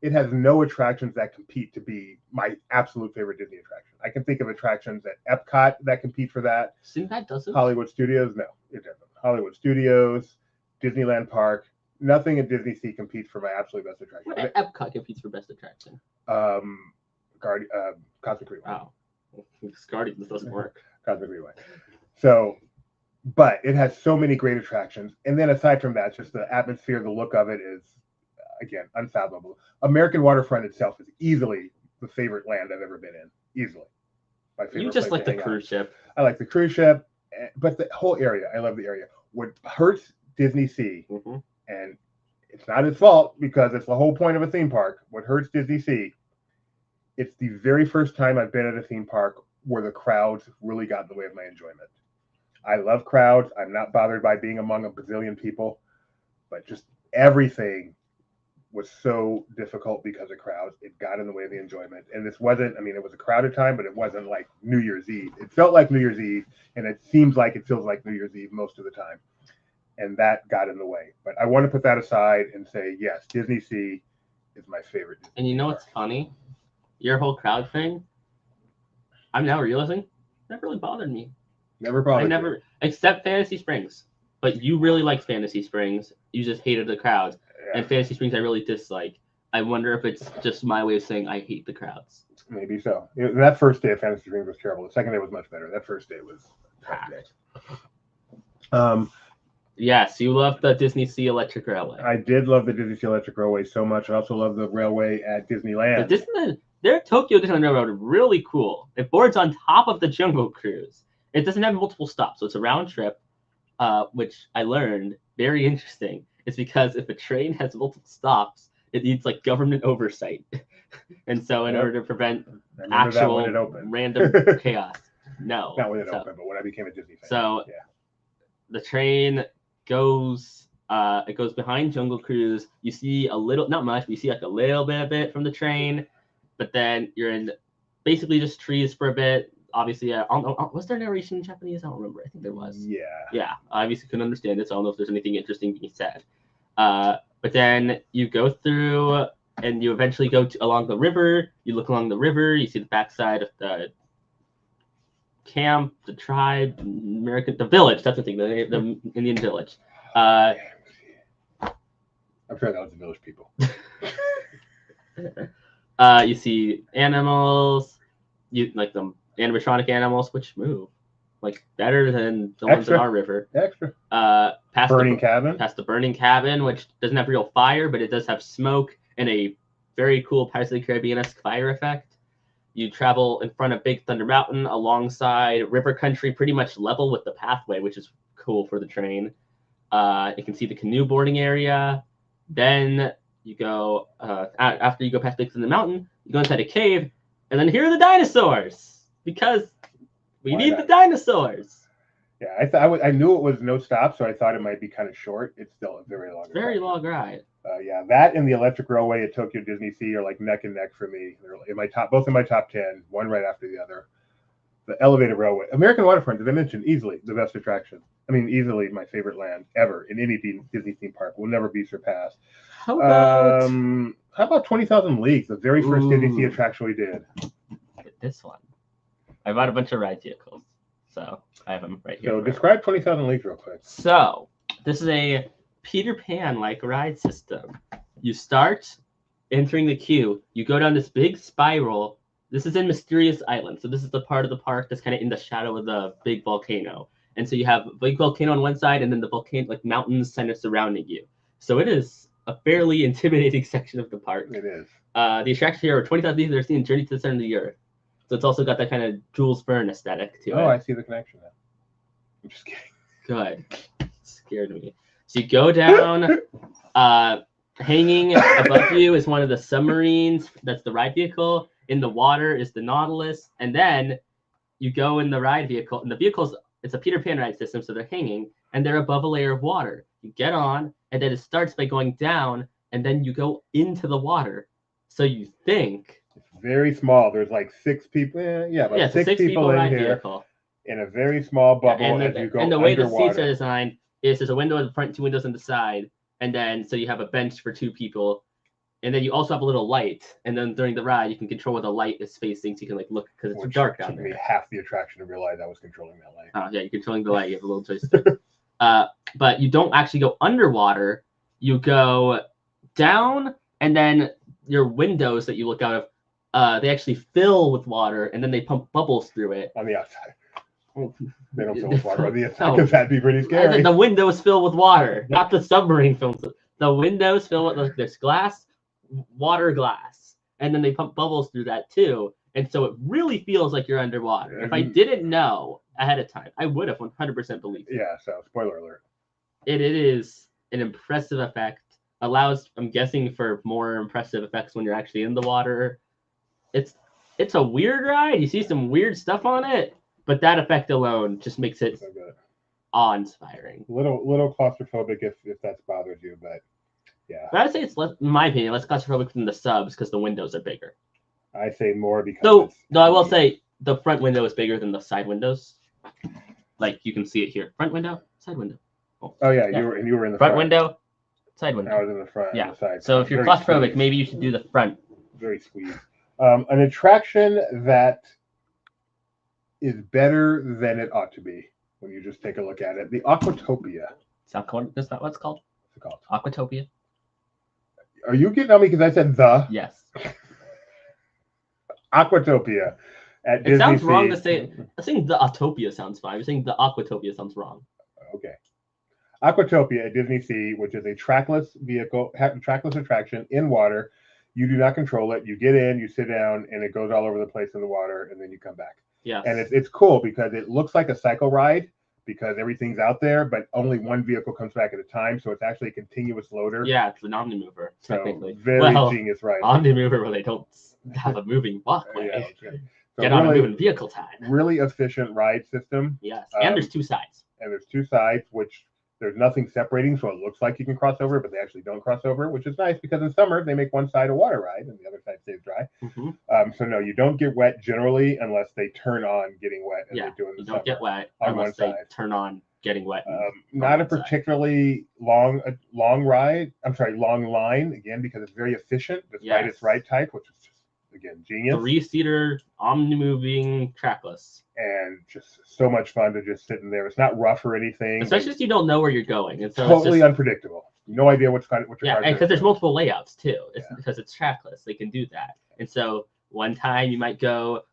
It has no attractions that compete to be my absolute favorite Disney attraction. I can think of attractions at Epcot that compete for that. That doesn't? Hollywood Studios? No, it doesn't. Hollywood Studios, Disneyland Park, nothing at Disney Sea competes for my absolute best attraction. What Epcot competes for best attraction? Cosmic Rewind. Wow. Guardians doesn't work. Cosmic Rewind. So, but it has so many great attractions. And then aside from that, just the atmosphere, the look of it is, again, unfathomable. American Waterfront itself is easily the favorite land I've ever been in. Easily. My favorite. You just like the cruise ship. I like the cruise ship, but the whole area. I love the area. what hurts Disney Sea, Mhm. and it's not his fault because it's the whole point of a theme park. What hurts Disney Sea, it's the very first time I've been at a theme park where the crowds really got in the way of my enjoyment. I love crowds. I'm not bothered by being among a bazillion people, but just everything was so difficult because of crowds. It got in the way of the enjoyment. And this wasn't, I mean, it was a crowded time, but it wasn't like New Year's Eve. It felt like New Year's Eve, and it seems like it feels like New Year's Eve most of the time. And that got in the way. But I want to put that aside and say, yes, Disney Sea is my favorite Disney And you know park. what's funny? Your whole crowd thing, I'm now realizing, never really bothered me. Never bothered I never, except Fantasy Springs. But you really liked Fantasy Springs. You just hated the crowds. Yeah, And Fantasy Springs I really dislike. I wonder if it's just my way of saying I hate the crowds. maybe so. That first day of Fantasy Springs was terrible. The second day was much better. That first day was a tough day. Yes, you love the Disney Sea Electric Railway. I did love the Disney Sea Electric Railway so much. I also love the railway at Disneyland. Their Tokyo Disneyland Railroad is really cool. It boards on top of the Jungle Cruise. It doesn't have multiple stops, so it's a round trip, which I learned, very interesting. It's because if a train has multiple stops, it needs like government oversight. And so in order to prevent actual random chaos. No. Not when it opened, but when I became a Disney fan. So yeah. The train goes it goes behind Jungle Cruise. You see a little, not much, but you see like a little bit of it from the train, but then you're in basically just trees for a bit. Obviously, I don't know, was there narration in Japanese? I don't remember. I think there was. Yeah, I obviously couldn't understand it, so I don't know if there's anything interesting being said. But then you go through and you eventually go along the river. You look along the river, you see the backside of the camp, the tribe, the village. That's the thing, the Indian village. I'm sure that was the village people. You see animals, you like the animatronic animals, which move like better than the ones in our river. Extra. Past burning cabin. Past the burning cabin, which doesn't have real fire, but it does have smoke and a very cool Pirates of the Caribbean-esque fire effect. You travel in front of Big Thunder Mountain alongside river country, pretty much level with the pathway, which is cool for the train. You can see the canoe boarding area. Then you go, after you go past Big Thunder Mountain, you go inside a cave, and then here are the dinosaurs, because we need the dinosaurs. Yeah, I knew it was no stop, so I thought it might be kind of short. It's still a very long ride. Very long ride. Yeah, that and the Electric Railway at Tokyo Disney Sea are like neck and neck for me. They're in my both in my top 10, one right after the other. The Elevated Railway, American Waterfront, did I mention, easily the best attraction. I mean, easily my favorite land ever in any Disney theme park. Will never be surpassed. How about 20,000 Leagues, the very first Disney Sea attraction we did? This one. I bought a bunch of ride vehicles, so I have them right here. So describe 20,000 Leagues real quick. So this is a Peter Pan-like ride system. You start entering the queue. You go down this big spiral. This is in Mysterious Island. So this is the part of the park that's kind of in the shadow of the big volcano. And so you have a big volcano on one side and then the volcano, like mountains kind of surrounding you. So it is a fairly intimidating section of the park. It is. The attractions here are 20,000 Leagues. They're seeing Journey to the Center of the Earth. So it's also got that kind of Jules Verne aesthetic to it. Oh, I see the connection now. I'm just kidding. Good. Scared me. So you go down, hanging above you is one of the submarines. That's the ride vehicle. In the water is the Nautilus. And then you go in the ride vehicle. And the vehicles, it's a Peter Pan ride system, so they're hanging. And they're above a layer of water. You get on, and then it starts by going down, and then you go into the water. So you think... It's very small. There's like 6 people. About six people in here. Vehicle. In a very small bubble as you go and the way underwater. the seats are designed is there's a window in the front, 2 windows on the side, and then so you have a bench for 2 people, and then you also have a little light, and then during the ride you can control where the light is facing, so you can like look because it's dark down there. Took me half the attraction to realize I was controlling that light. Oh yeah, you're controlling the light. You have a little joystick. But you don't actually go underwater. You go down, and then your windows that you look out of, they actually fill with water, and then they pump bubbles through it. On the outside. They don't fill with water on the inside because that'd be pretty scary. The windows fill with water, not the submarine fills. The windows fill with there's glass, water glass, and then they pump bubbles through that too. And so it really feels like you're underwater. If I didn't know ahead of time, I would have 100% believed it. Yeah, so spoiler alert. it is an impressive effect. Allows, I'm guessing, for more impressive effects when you're actually in the water. It's a weird ride. You see some weird stuff on it, but that effect alone just makes it So good. awe-inspiring. Little claustrophobic if that's bothered you, but yeah. But I'd say it's less, in my opinion, less claustrophobic than the subs because the windows are bigger. I say more because. Though I will say the front window is bigger than the side windows. Like you can see it here. Front window, side window. Oh yeah, you were in the front window, side window. I was in the front. Yeah. And the side. So if you're Very claustrophobic, squeezed. maybe you should do the front. Very squeezed. An attraction that is better than it ought to be when you just take a look at it. The Aquatopia. Is that what it's called? What's it called? Aquatopia. Are you getting on me because I said the? Yes. Aquatopia at Disney It sounds Sea. wrong to say. I think the Autopia sounds fine. I'm saying the Aquatopia sounds wrong. Okay. Aquatopia at Disney Sea, which is a trackless attraction in water. You do not control it. You get in, you sit down, and it goes all over the place in the water, and then you come back. Yes. And it's cool because it looks like a cycle ride because everything's out there, but only one vehicle comes back at a time, so it's actually a continuous loader. Yeah, it's an Omnimover, So technically. very genius ride. Omnimover where they don't have a moving walkway. Yeah, okay. So Get on a moving vehicle time. Really efficient ride system. Yes, and there's two sides. And there's two sides, which there's nothing separating, so it looks like you can cross over, but they actually don't cross over, which is nice because in summer they make one side a water ride and the other side stays dry. Mm-hmm. So no, you don't get wet generally unless they turn on getting wet as Yeah, they do in the you summer. don't get wet on unless one they side. turn on getting wet. Not a particularly long ride. I'm sorry, long line again because it's very efficient despite its ride type, which is just again genius. 3-seater omni-moving trackless, and just so much fun to just sit in there. It's not rough or anything. especially if you don't know where you're going, and so Totally it's just, unpredictable. No idea what your yeah, car's and because there's doing. multiple layouts too. It's Yeah. because it's trackless, they can do that. And so one time you might go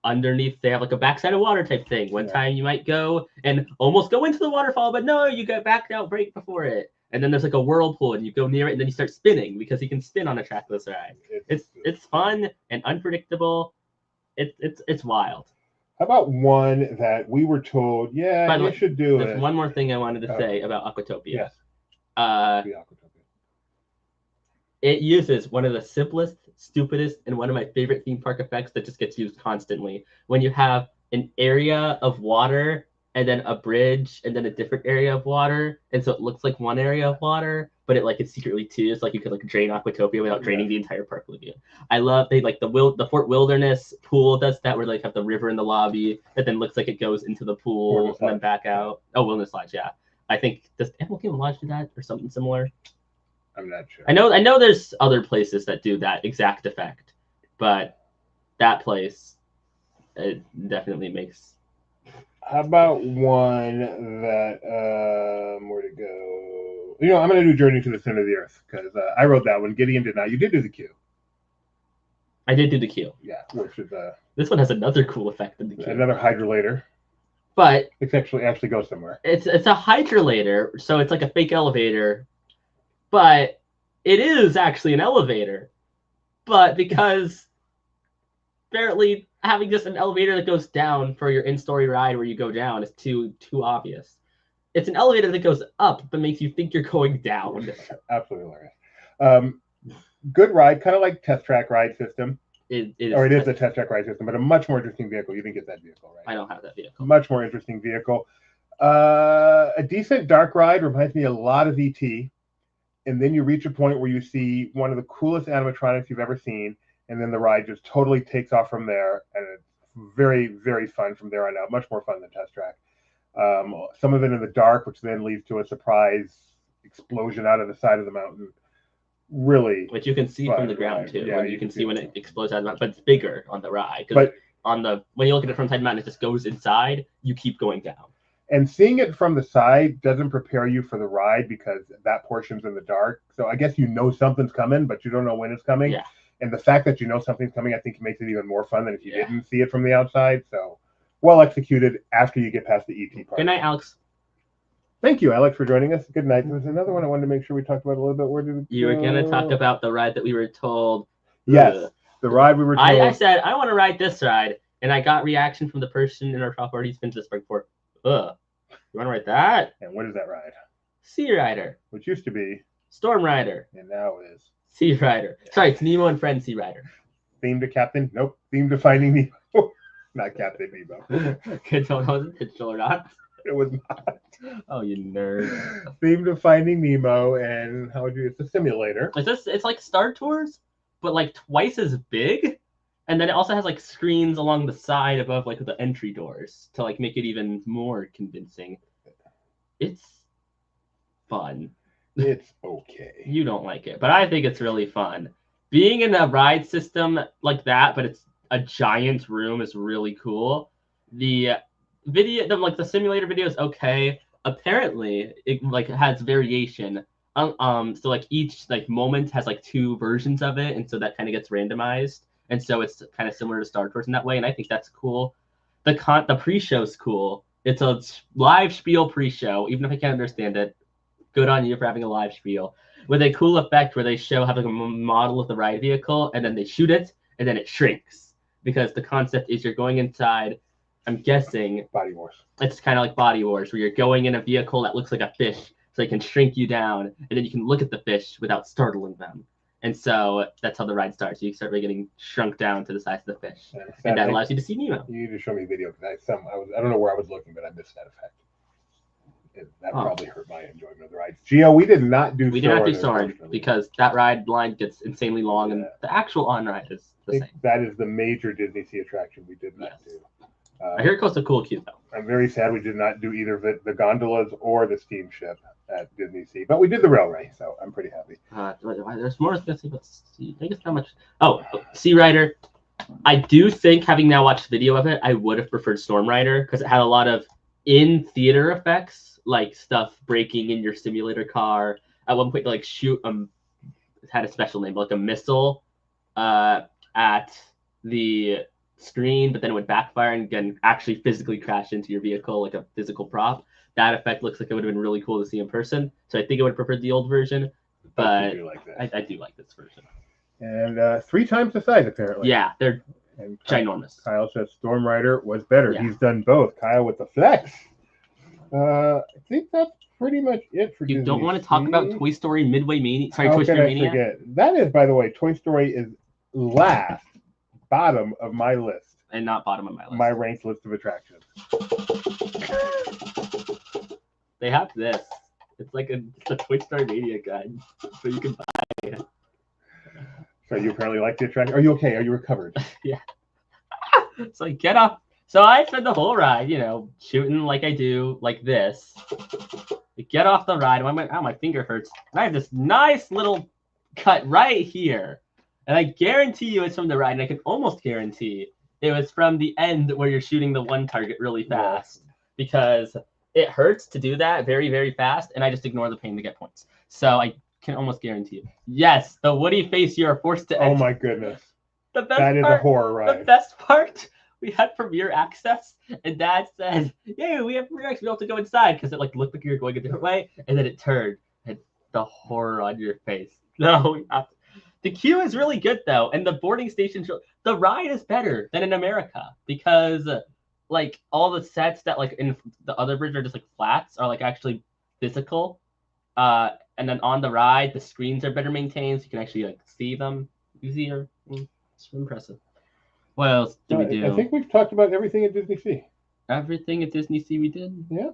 underneath, they have like a backside of water type thing. One Yeah. time you might go and almost go into the waterfall, but no, you get backed out break before it. And then there's like a whirlpool, and you go near it, and then you start spinning because you can spin on a trackless ride. It's fun and unpredictable. It's wild. How about one that we were told, yeah, By the you way, should do There's it? one more thing I wanted to Okay. say about Aquatopia. Yes, Uh, the Aquatopia. it uses one of the simplest, stupidest, and one of my favorite theme park effects that just gets used constantly. When you have an area of water and then a bridge and then a different area of water, and so it looks like one area of water, but it's secretly two. It's like you could drain Aquatopia without draining the entire park lagoon. I love the Fort Wilderness pool does that, where they have the river in the lobby that then looks like it goes into the pool Wilderness and then Lodge. back out. Oh, Wilderness Lodge, yeah. I think does Animal Kingdom Lodge do that or something similar? I'm not sure. I know there's other places that do that exact effect, but that place, it definitely makes. How about one that where to go? I'm going to do Journey to the Center of the Earth because I wrote that one. Gideon did not. You did do the queue. I did do the queue. Yeah, which is This one has another cool effect than the queue. another hydrolator. But It actually goes somewhere. it's a hydrolator, so it's like a fake elevator, but it is actually an elevator. But because apparently having just an elevator that goes down for your in-story ride where you go down is too obvious. It's an elevator that goes up but makes you think you're going down. Absolutely hilarious. Good ride, kind of like test track ride system. It is a test track ride system, but a much more interesting vehicle. You didn't get that vehicle, right? I don't have that vehicle. Much more interesting vehicle. A decent dark ride reminds me a lot of ET. And then you reach a point where you see one of the coolest animatronics you've ever seen, and then the ride just totally takes off from there, and it's very, very fun from there on out. Much more fun than test track. Some of it in the dark, which then leads to a surprise explosion out of the side of the mountain. Really, Which you can see fun from the ground ride. too. Yeah, When you can see when it explodes out of the mountain, but it's bigger on the ride. But When you look at it from the side of the mountain, it just goes inside. You keep going down. and seeing it from the side doesn't prepare you for the ride because that portion's in the dark. So I guess something's coming, but you don't know when it's coming. Yeah. And the fact that something's coming, I think makes it even more fun than if you didn't see it from the outside. So well executed after you get past the ET part. Good night, Alex. Thank you, Alex, for joining us. Good night. There was another one I wanted to make sure we talked about a little bit. Where did it You were going to talk about the ride that we were told. Yes, Ugh. the ride we were told. I said, I want to ride this ride. And I got reaction from the person in our top party who's been to this before. Ugh. You want to ride that? And what is that ride? Sea Rider, which used to be, Storm Rider, and now is. Sea Rider. Sorry, it's Nemo and Friends Sea Rider. Theme to Captain? Nope. Theme to Finding Nemo. Not Captain Nemo. Good, don't know if it's or not. It was not. Oh, you nerd. Theme to Finding Nemo, and how would you? It's a simulator. It's like Star Tours, but like twice as big. And then it also has like screens along the side above like the entry doors to like make it even more convincing. It's fun. It's okay. You don't like it, but I think it's really fun. Being in a ride system like that, but it's a giant room, is really cool. The simulator video is okay. Apparently, it like has variation. So like each like moment has like 2 versions of it, and so that kind of gets randomized. And so it's kind of similar to Star Tours in that way, and I think that's cool. The pre-show's cool. It's a live spiel pre-show, even if I can't understand it. Good on you for having a live spiel. With a cool effect where they show having a model of the ride vehicle, and then they shoot it, and then it shrinks. Because the concept is you're going inside, I'm guessing... Body Wars. It's kind of like Body Wars, where you're going in a vehicle that looks like a fish, so it can shrink you down, and then you can look at the fish without startling them. And so that's how the ride starts. You start getting shrunk down to the size of the fish, and that allows you to see Nemo. You need to show me a video because I don't know where I was looking, but I missed that effect. That probably hurt my enjoyment of the ride. Gio, we did not do. We did not do Soarin' because that ride line gets insanely long, and the actual on ride is the same. That is the major Disney Sea attraction we did not do. I hear it goes to Cool Cube though. I'm very sad we did not do either the gondolas or the steamship at Disney Sea, but we did the railway, so I'm pretty happy. There's more to say about Sea. I think it's not much. Oh, Sea Rider. I do think, having now watched video of it, I would have preferred Storm Rider because it had a lot of in-theater effects, like stuff breaking in your simulator car. At one point, like shoot it had a special name, like a missile at the screen, but then it would backfire and again actually physically crash into your vehicle like a physical prop. That effect looks like it would have been really cool to see in person. So I think I would have preferred the old version, but I do like this version. And 3 times the size, apparently. Yeah, they're ginormous. Kyle says Storm Rider was better. Yeah. He's done both. Kyle with the flex. I think that's pretty much it for You Disney don't want to talk about Toy Story Midway Mania? Sorry, Toy Story Mania? Forget? That is, by the way, Toy Story is last, bottom of my list. And not bottom of my list. My ranked list of attractions. They have this. It's like a Toy Story Mania guide, so you can buy it. So you apparently like the attraction. Are you okay? Are you recovered? Yeah. So I get off. So I spent the whole ride, shooting like I do, like this. I get off the ride, and I'm like, oh, my finger hurts. And I have this nice little cut right here. And I guarantee you it's from the ride, and I can almost guarantee it was from the end where you're shooting the one target really fast. Because it hurts to do that very, very fast, and I just ignore the pain to get points. So I can almost guarantee you. Yes, the Woody face you are forced to enter. Oh my goodness. The best that is part, a horror ride. The best part, we had premiere access, and Dad said, "Yeah, we have premiere access. We don't have to go inside," because it like looked like you were going a different way, and then it turned, and the horror on your face. No, the queue is really good though, and the boarding station, the ride is better than in America because like all the sets that like in the other bridge are just like flats are like actually physical, and then on the ride the screens are better maintained, so you can actually like see them easier. It's impressive. What else did we do? I think we've talked about everything at Disney Sea. Everything at Disney Sea we did? Yeah.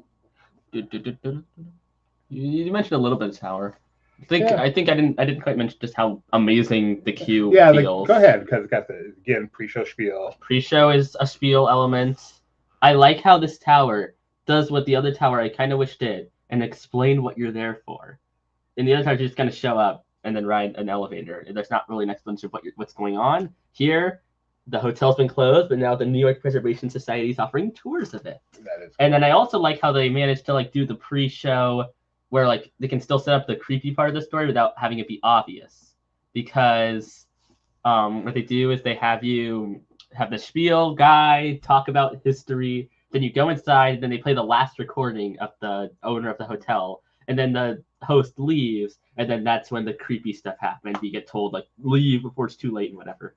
You mentioned a little bit of Tower. I think I didn't quite mention just how amazing the queue feels. Go ahead, because it's got the pre-show spiel. Pre-show is a spiel element. I like how this tower does what the other tower I kind of wish did and explain what you're there for. In the other tower, you just kind of show up and then ride an elevator. There's not really an explanation of what's going on. Here, the hotel's been closed, but now the New York Preservation Society is offering tours of it. That is cool. And then I also like how they managed to like do the pre-show where like they can still set up the creepy part of the story without having it be obvious. Because what they do is they have you have the spiel guy talk about history, then you go inside, then they play the last recording of the owner of the hotel, and then the host leaves, and then that's when the creepy stuff happens. You get told like leave before it's too late and whatever.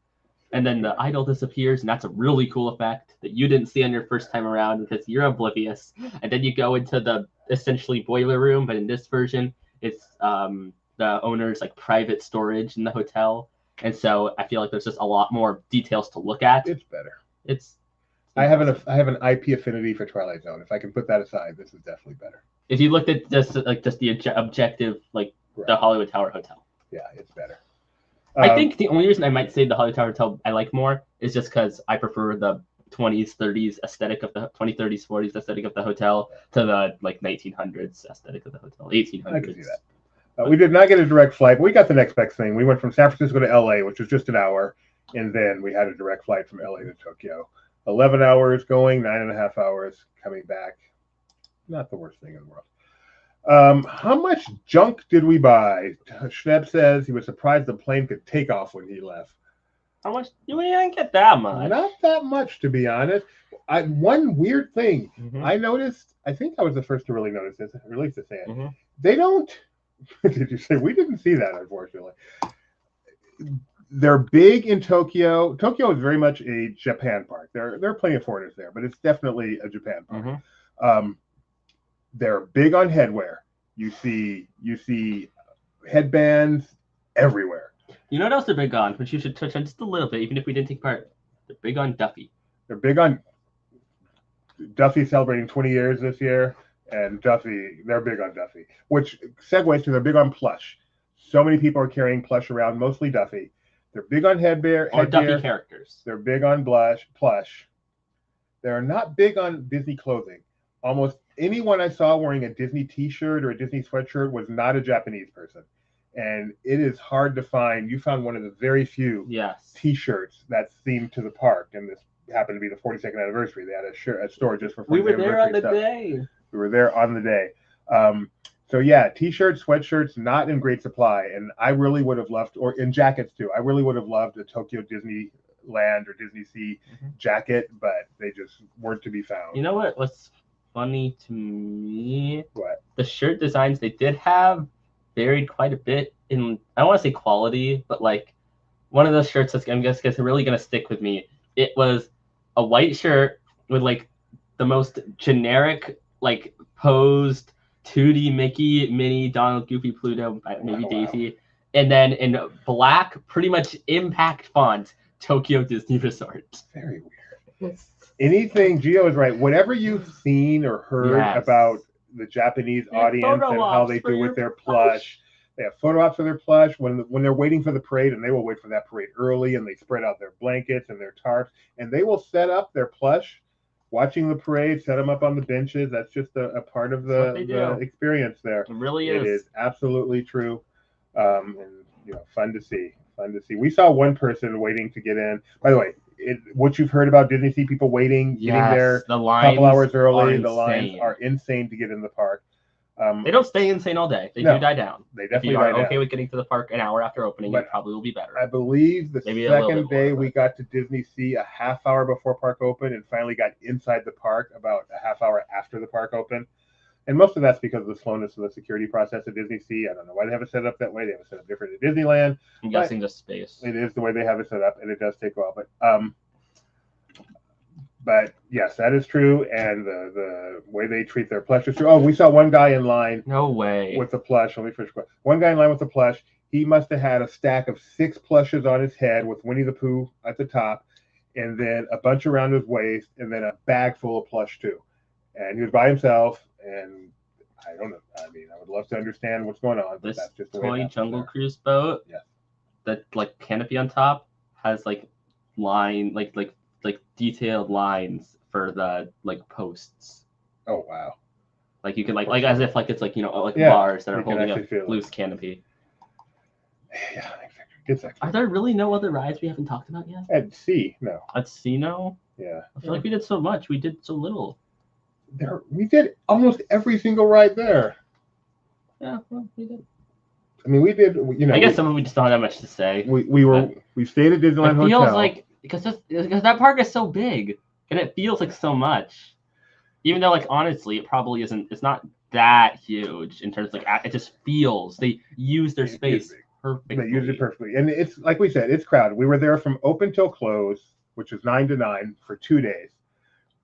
and then the idol disappears, and that's a really cool effect that you didn't see on your first time around because you're oblivious. And then you go into the essentially boiler room, but in this version, it's the owner's like private storage in the hotel, and so I feel like there's just a lot more details to look at. It's better. It's I have an IP affinity for Twilight Zone. If I can put that aside, this is definitely better. If you looked at just the objective, like the Hollywood Tower Hotel. Yeah, it's better. I think the only reason I might say the Hollywood Tower Hotel I like more is just because I prefer the 20s, 30s aesthetic of the 20s, 30s, 40s aesthetic of the hotel to the like 1900s aesthetic of the hotel, 1800s. I can see that. We did not get a direct flight, but we got the next best thing. We went from San Francisco to LA, which was just an hour, and then we had a direct flight from LA to Tokyo. 11 hours going, 9.5 hours coming back. Not the worst thing in the world. How much junk did we buy? Schneb says he was surprised the plane could take off when he left. How much? You didn't get that much. Not that much, to be honest. One weird thing I noticed, I think I was the first to really notice this, at least to say it. They don't, did you say? We didn't see that, unfortunately. They're big in Tokyo. Tokyo is very much a Japan park. There are plenty of foreigners there, but it's definitely a Japan park. They're big on headwear. You see headbands everywhere. You know what else they're big on, which you should touch on just a little bit, even if we didn't take part. They're big on Duffy. They're big on Duffy celebrating 20 years this year, and Duffy, they're big on Duffy, which segues to they're big on plush. So many people are carrying plush around, mostly Duffy. They're big on headgear. Duffy characters. They're big on plush. They're not big on Disney clothing. Almost anyone I saw wearing a Disney t-shirt or a Disney sweatshirt was not a Japanese person. And it is hard to find. You found one of the very few t-shirts that's themed to the park. And this happened to be the 42nd anniversary. They had a store just for 42nd We were there on the stuff. day. We were there on the day. So yeah, t-shirts, sweatshirts, not in great supply. And I really would have loved, or in jackets too, I really would have loved a Tokyo Disneyland or Disney Sea jacket, but they just weren't to be found. You know what's funny to me? What? The shirt designs they did have varied quite a bit in, I don't want to say quality, but like one of those shirts that's I'm guessing really going to stick with me. It was a white shirt with like the most generic, like posed 2D Mickey, Minnie, Donald, Goofy, Pluto, maybe Daisy. And then in black, pretty much impact font, Tokyo Disney Resort. Very weird. Anything, Gio is right. Whatever you've seen or heard about the Japanese audience and how they do with their plush. They have photo ops for their plush when they're waiting for the parade, and they will wait for that parade early, and they spread out their blankets and their tarps, and they will set up their plush watching the parade, set them up on the benches. That's just a part of the experience there. It really is. It is absolutely true, and fun to see. We saw one person waiting to get in. By the way, what you've heard about Disney Sea people waiting, getting there a couple hours early. The lines are insane to get in the park. They don't stay insane all day. They do die down. They definitely if you are die okay down. with getting to the park an hour after opening, it probably will be better. I believe the second day we got to Disney Sea a half hour before park open, and finally got inside the park about a half hour after the park opened. And most of that's because of the slowness of the security process at Disney Sea. I don't know why they have it set up that way. They have it set up different at Disneyland. I'm guessing just space. It is the way they have it set up, and it does take a while. But yes, that is true, and the way they treat their plush is true. Oh, we saw one guy in line. No way. With the plush. Let me finish. One guy in line with the plush. He must have had a stack of 6 plushes on his head with Winnie the Pooh at the top, and then a bunch around his waist, and then a bag full of plush too. And he was by himself, and I don't know. I mean, I would love to understand what's going on, but that's just the way it happens. Toy Jungle Cruise boat. Yeah. That like canopy on top has like detailed lines for the like posts. Oh wow! Like you can like as if like it's like bars that are holding up loose canopy. Yeah, exactly. Are there really no other rides we haven't talked about yet? At sea, no. At sea, no. Yeah. I feel like we did so much. We did so little. We did almost every single ride there. Yeah, well, we did. I mean, we did. I guess some of we just don't have much to say. We stayed at Disneyland Hotel. It feels like because that park is so big and it feels like so much, even though like honestly it probably isn't. It's not that huge in terms of like it just feels they use their space perfectly. They use it perfectly. And it's like we said, it's crowded. We were there from open till close, which is 9 to 9 for 2 days.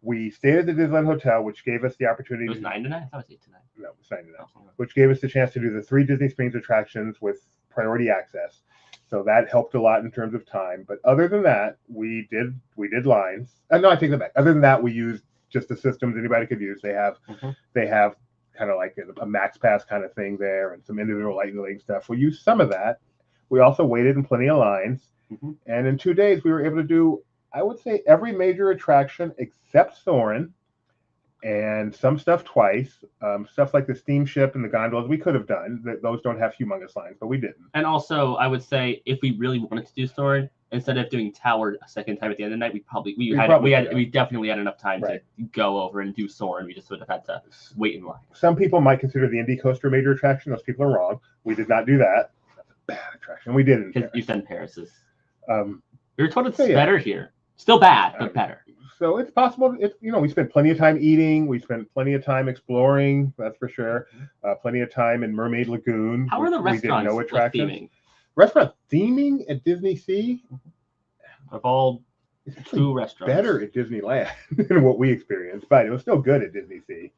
We stayed at the Disneyland Hotel, which gave us the opportunity. It was 9 to 9. I thought it was 8 to 9. No, it was 9 to 9. Oh, Which gave us the chance to do the 3 Disney Springs attractions with priority access. So that helped a lot in terms of time. But other than that, we did lines. No, I take that back. Other than that, we used just the systems anybody could use. They have kind of like a max pass kind of thing there and some individual lightning lane stuff. We used some of that. We also waited in plenty of lines. And in 2 days, we were able to do, I would say, every major attraction except Soarin', and some stuff twice. Stuff like the steamship and the gondolas we could have done. Those don't have humongous lines, but we didn't. And also, I would say if we really wanted to do Soarin', instead of doing Tower a second time at the end of the night, we definitely had enough time to go over and do Soarin'. We just would have had to wait in line. Some people might consider the Indy Coaster a major attraction. Those people are wrong. We did not do that. That's a bad attraction. We did in Paris. You said Paris is. We were told it's better here. Still bad, but better. So it's possible. We spent plenty of time eating. We spent plenty of time exploring. That's for sure. Plenty of time in Mermaid Lagoon. How are the restaurants? We did no attractions. Theming? Restaurant theming at Disney Sea. Of all 2 restaurants, better at Disneyland than what we experienced, but it was still good at Disney Sea.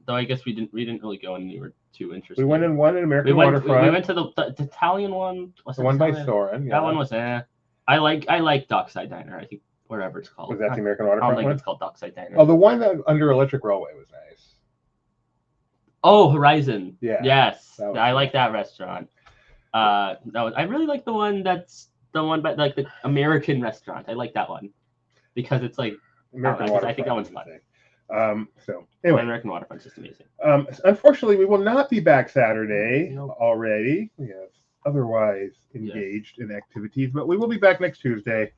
Though I guess we didn't really go and you were too interested. We went in one in American Waterfront. We went to the Italian one. The one by Soarin'. That one was I like Dockside Diner. I think wherever it's called. Was that the American Waterfront one? I think it's called Dockside Diner. Oh, the one that under Electric Railway was nice. Oh, Horizon. Yeah. Yes, I like that restaurant. I really like the one by like the American restaurant. I like that one because it's like I think that one's fun. So anyway, American Waterfront's just amazing. Unfortunately, we will not be back Saturday already. We have otherwise engaged in activities, but we will be back next Tuesday.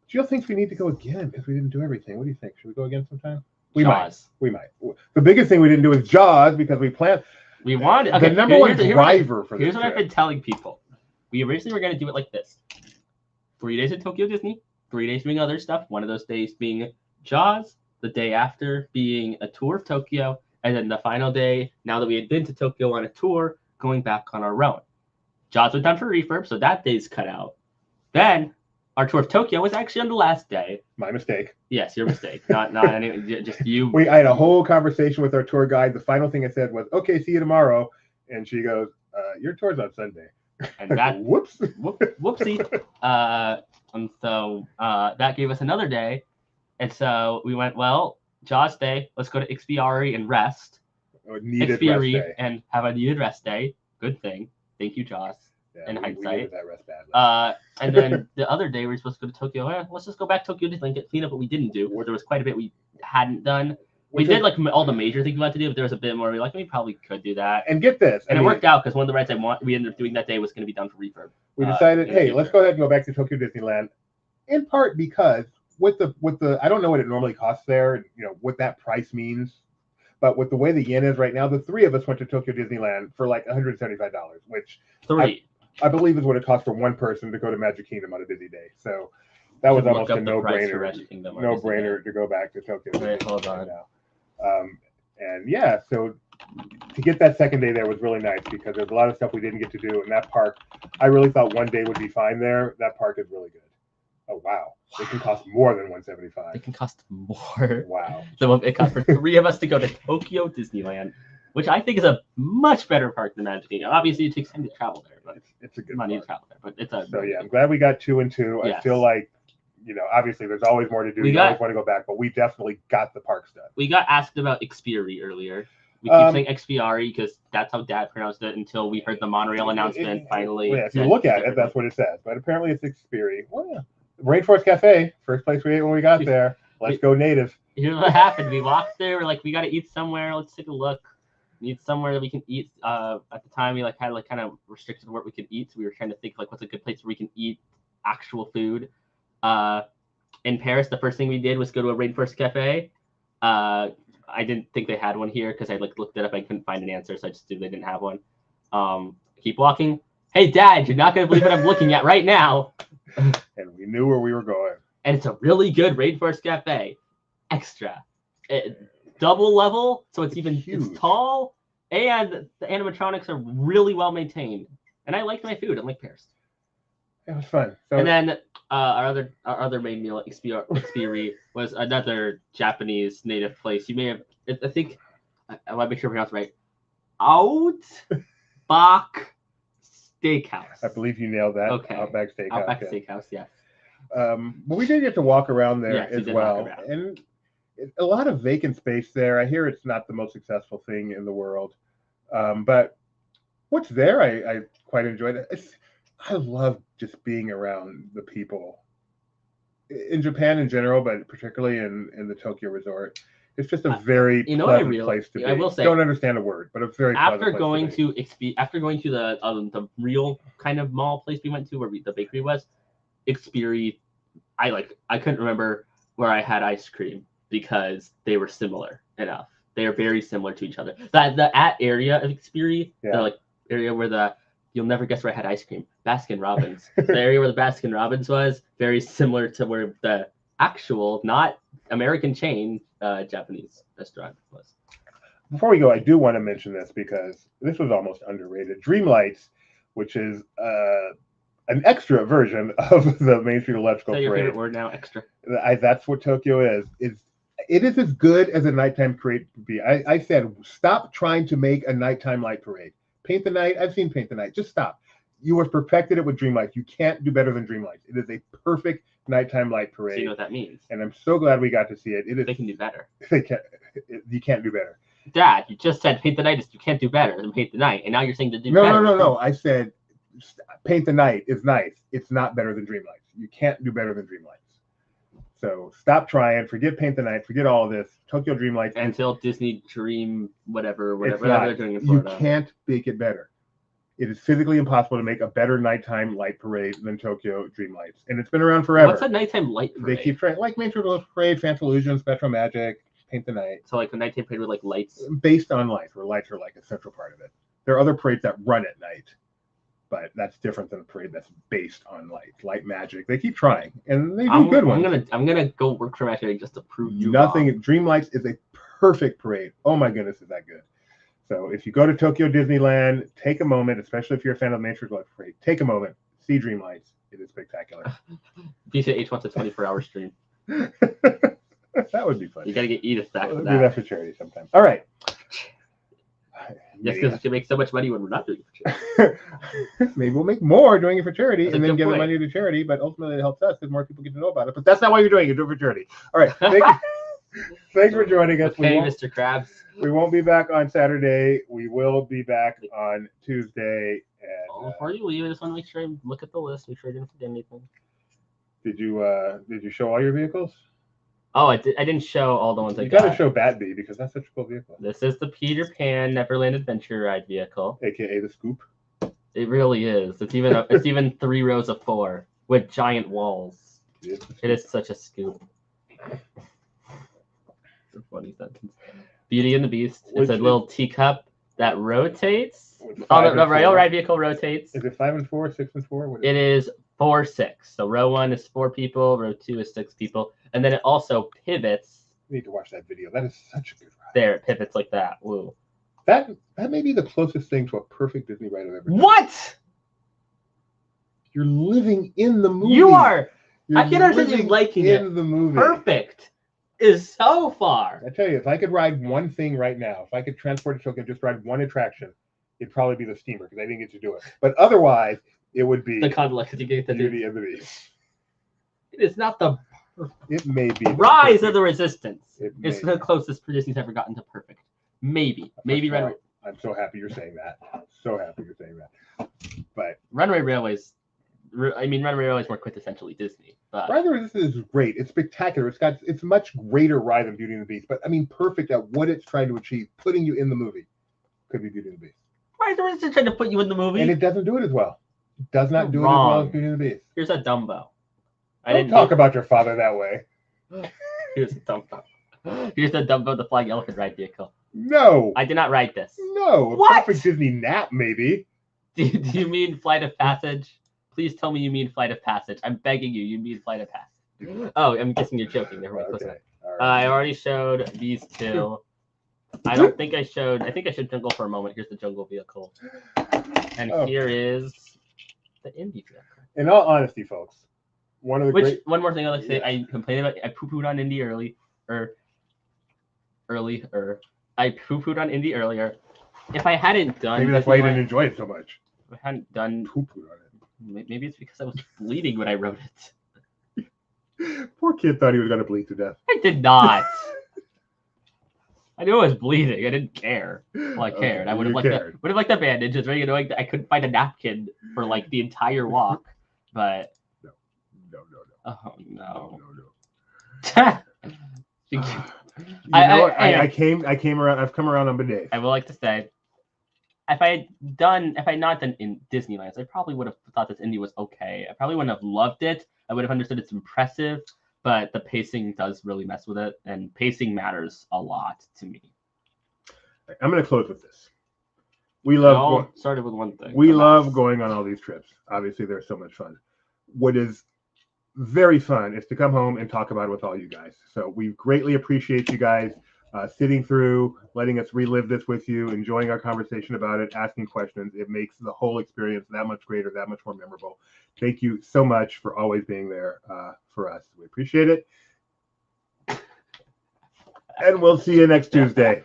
Jill thinks we need to go again because we didn't do everything. What do you think? Should we go again sometime? We might. The biggest thing we didn't do is Jaws because we planned. We wanted the number one driver for this. Here's what I've been telling people. We originally were going to do it like this: 3 days at Tokyo Disney, 3 days doing other stuff. One of those days being Jaws, the day after being a tour of Tokyo, and then the final day, now that we had been to Tokyo on a tour, going back on our own. Jaws was done for refurb, so that day's cut out. Then our tour of Tokyo was actually on the last day. My mistake. Yes, your mistake. Not any, just you. I had a whole conversation with our tour guide. The final thing I said was, "Okay, see you tomorrow." And she goes, "Your tour's on Sunday." And that whoopsie. And so that gave us another day. And so we went, well, Jaws day, let's go to Expiari and rest. Expiari and have a needed rest day. Good thing. Thank you, Jaws. Yeah, in hindsight. We needed that rest badly. And then the other day we were supposed to go to Tokyo. Let's just go back to Tokyo Disney and get clean up what we didn't do. There was quite a bit we hadn't done. We did like all the major things we wanted to do, but there was a bit more we probably could do that. And get this. And it worked out because one of the rides we ended up doing that day was going to be done for refurb. We decided, hey, let's go ahead and go back to Tokyo Disneyland. In part because with the I don't know what it normally costs there, what that price means. But with the way the yen is right now, the 3 of us went to Tokyo Disneyland for like $175, which I believe is what it costs for one person to go to Magic Kingdom on a busy day. So that was almost a no-brainer to go back to Tokyo Disneyland. Wait, hold on. And yeah, so to get that second day there was really nice because there's a lot of stuff we didn't get to do. And that park, I really thought one day would be fine there. That park is really good. Oh, wow. It can cost more than $175. It can cost more. Wow. So it cost for 3 of us to go to Tokyo Disneyland, which I think is a much better park than Magic Kingdom. Obviously, it takes time to travel there, but it's a good money park. to travel there. But it's a so yeah, I'm glad we got 2 and 2. Yes. I feel like obviously there's always more to do. You always want to go back, but we definitely got the parks done. We got asked about Expiari earlier. We keep saying Expiari because that's how Dad pronounced it until we heard the monorail announcement finally. Well, yeah, if you look at it, that's what it says. But apparently it's Expiari. Well, yeah. Rainforest Cafe, first place we ate when we got there. Let's go native. Here's what happened. We walked there. We're like, we got to eat somewhere. Let's take a look. We need somewhere that we can eat. At the time, we had kind of restricted what we could eat. So we were trying to think what's a good place where we can eat actual food. In Paris, the first thing we did was go to a Rainforest Cafe. I didn't think they had one here because I looked it up. I couldn't find an answer, so I just assumed they didn't have one. Keep walking. Hey, Dad, you're not going to believe what I'm looking at right now. And we knew where we were going. And it's a really good Rainforest Cafe. Extra. Double level, so it's even it's tall, and the animatronics are really well maintained. And I liked my food. I like pears. It was fun. So, And then our other main meal at Xpiri was another Japanese native place. You may have, I think, I want to make sure I pronounce it right. Outback Steakhouse. I believe you nailed that. Okay. Outback Steakhouse. Outback Steakhouse, yes. But we did get to walk around there Yes, we as did well. walk around. And a lot of vacant space there. I hear it's not the most successful thing in the world. But what's there, I quite enjoyed it. I love just being around the people in Japan in general, but particularly in the Tokyo resort. It's just a very pleasant place to be. I will say, don't understand a word, but a very after pleasant going place after going to the real kind of mall place we went to where the bakery was, Xpiri, I couldn't remember where I had ice cream because they were similar enough. They are very similar to each other. The area of Xpiri, the area where you'll never guess where I had ice cream. Baskin Robbins. The area where the Baskin Robbins was very similar to where the actual, not American chain, Japanese restaurant was. Before we go, I do want to mention this because this was almost underrated. Dreamlights, which is an extra version of the Main Street Electrical Is that your Parade. favorite word now? Extra. That's what Tokyo is. It is as good as a nighttime parade would be. I said, stop trying to make a nighttime light parade. Paint the Night. I've seen Paint the Night. Just stop. You have perfected it with Dreamlights. You can't do better than Dreamlights. It is a perfect nighttime light parade. So you know what that means. And I'm so glad we got to see it. They can do better. You can't do better. Dad, you just said Paint the Night is you can't do better than Paint the Night, and now you're saying to do better. No. I said Paint the Night is nice. It's not better than Dreamlights. You can't do better than Dreamlights. So stop trying. Forget Paint the Night. Forget all of this. Tokyo Dreamlights. Until Disney Dream whatever they're doing in Florida. You can't make it better. It is physically impossible to make a better nighttime light parade than Tokyo Dreamlights. And it's been around forever. What's a nighttime light parade? They keep trying, like Main Street Parade, Fancy Illusions, Spectral Magic, Paint the Night. So like a nighttime parade with like lights? Based on lights, where lights are like a central part of it. There are other parades that run at night, but that's different than a parade that's based on light magic. They keep trying, and they do good ones. I'm gonna go work for Magic just to prove you Nothing. wrong. Dreamlights is a perfect parade. Oh my goodness, is that good? So if you go to Tokyo Disneyland, take a moment, especially if you're a fan of Main Street Electrical Parade, take a moment, see Dreamlights. It is spectacular. BCH wants a 24-hour stream. That would be fun. You gotta get Edith back We'll for do that. that for charity sometime. All right. Yes, because she makes so much money when we're not doing it for charity. Maybe we'll make more doing it for charity That's a and then good give the point. money to charity, but ultimately it helps us because more people get to know about it. But that's not why you're doing it. Do it for charity. All right. Thanks for joining us. Okay, Mr. Krabs. We won't be back on Saturday. We will be back on Tuesday. And, Before you leave, I just want to make sure I look at the list, make sure I didn't forget anything. did you show all your vehicles? Oh, I didn't show all the ones I You got. got to show Batbee because that's such a cool vehicle. This is the Peter Pan Neverland Adventure Ride vehicle. AKA the Scoop. It really is. It's even 3 rows of 4 with giant walls. It is such a scoop. It's a funny sentence. Beauty and the Beast. It's a little teacup that rotates. The rail ride vehicle rotates. Is it 5 and 4, 6 and 4? It is 4-6. So row 1 is 4 people, row 2 is 6 people, and then it also pivots. You need to watch that video. That is such a good ride. There, it pivots like that. Woo. That may be the closest thing to a perfect Disney ride I've ever done. What? You're living in the movie. You are. You're I can't understand you living liking in it. the movie. Perfect is so far. I tell you, if I could ride one thing right now, if I could transport to Tokyo and just ride one attraction, it'd probably be the steamer because I didn't get to do it. But otherwise, it would be The convoluted because you get the Beauty and the Beast. It is not the It may be Rise of the Resistance. It It's may the be. closest Disney's ever gotten to perfect. Maybe Runway. I'm so happy you're saying that. So happy you're saying that. But Runway Railways. Runway Railways is more quintessentially Disney. But Rise of the Resistance is great. It's spectacular. It's much greater ride than Beauty and the Beast. But I mean, perfect at what it's trying to achieve, putting you in the movie. Could be Beauty and the Beast. Rise of the Resistance trying to put you in the movie. And it doesn't do it as well. It does not do it as Wrong. well as Beauty and the Beast. Here's a Dumbo. Don't talk about your father that way. Here's a Dumbo. Here's the Dumbo, the flying elephant ride vehicle. No. I did not write this. No. A What? perfect Disney nap, maybe. Do you mean Flight of Passage? Please tell me you mean Flight of Passage. I'm begging you. You mean Flight of Passage. Oh, I'm guessing you're joking. Never mind. Close Okay. enough. All right. I already showed these two. I think I showed Jungle for a moment. Here's the Jungle vehicle. And Oh. here is the indie trip. In all honesty, folks, one of the great. One more thing I'd like to say, Yes. I complained about I poo-pooed on indie I poo-pooed on indie earlier. If I hadn't done Maybe that's why you Disneyland- didn't enjoy it so much. if I hadn't done Poo-pooed on maybe it's because I was bleeding when I wrote it. it. Poor kid thought he was gonna bleed to death. I did not. I knew I was bleeding. I didn't care. Well, I cared. I would have you liked cared. the bandage. It's very annoying that I couldn't find a napkin for like the entire walk. But No. oh no. You I- know what? I- I came around. I've come around on Bidet. I would like to say, if I had not done in Disneyland, I probably would have thought this indie was okay. I probably wouldn't have loved it. I would have understood it's impressive, but the pacing does really mess with it, and pacing matters a lot to me. I'm gonna close with this. We It love. all started with one thing. We the love mouse. going on all these trips. Obviously, they're so much fun. What is very fun is to come home and talk about it with all you guys. So we greatly appreciate you guys sitting through, letting us relive this with you, enjoying our conversation about it, asking questions. It makes the whole experience that much greater, that much more memorable. Thank you so much for always being there for us. We appreciate it. And we'll see you next Tuesday.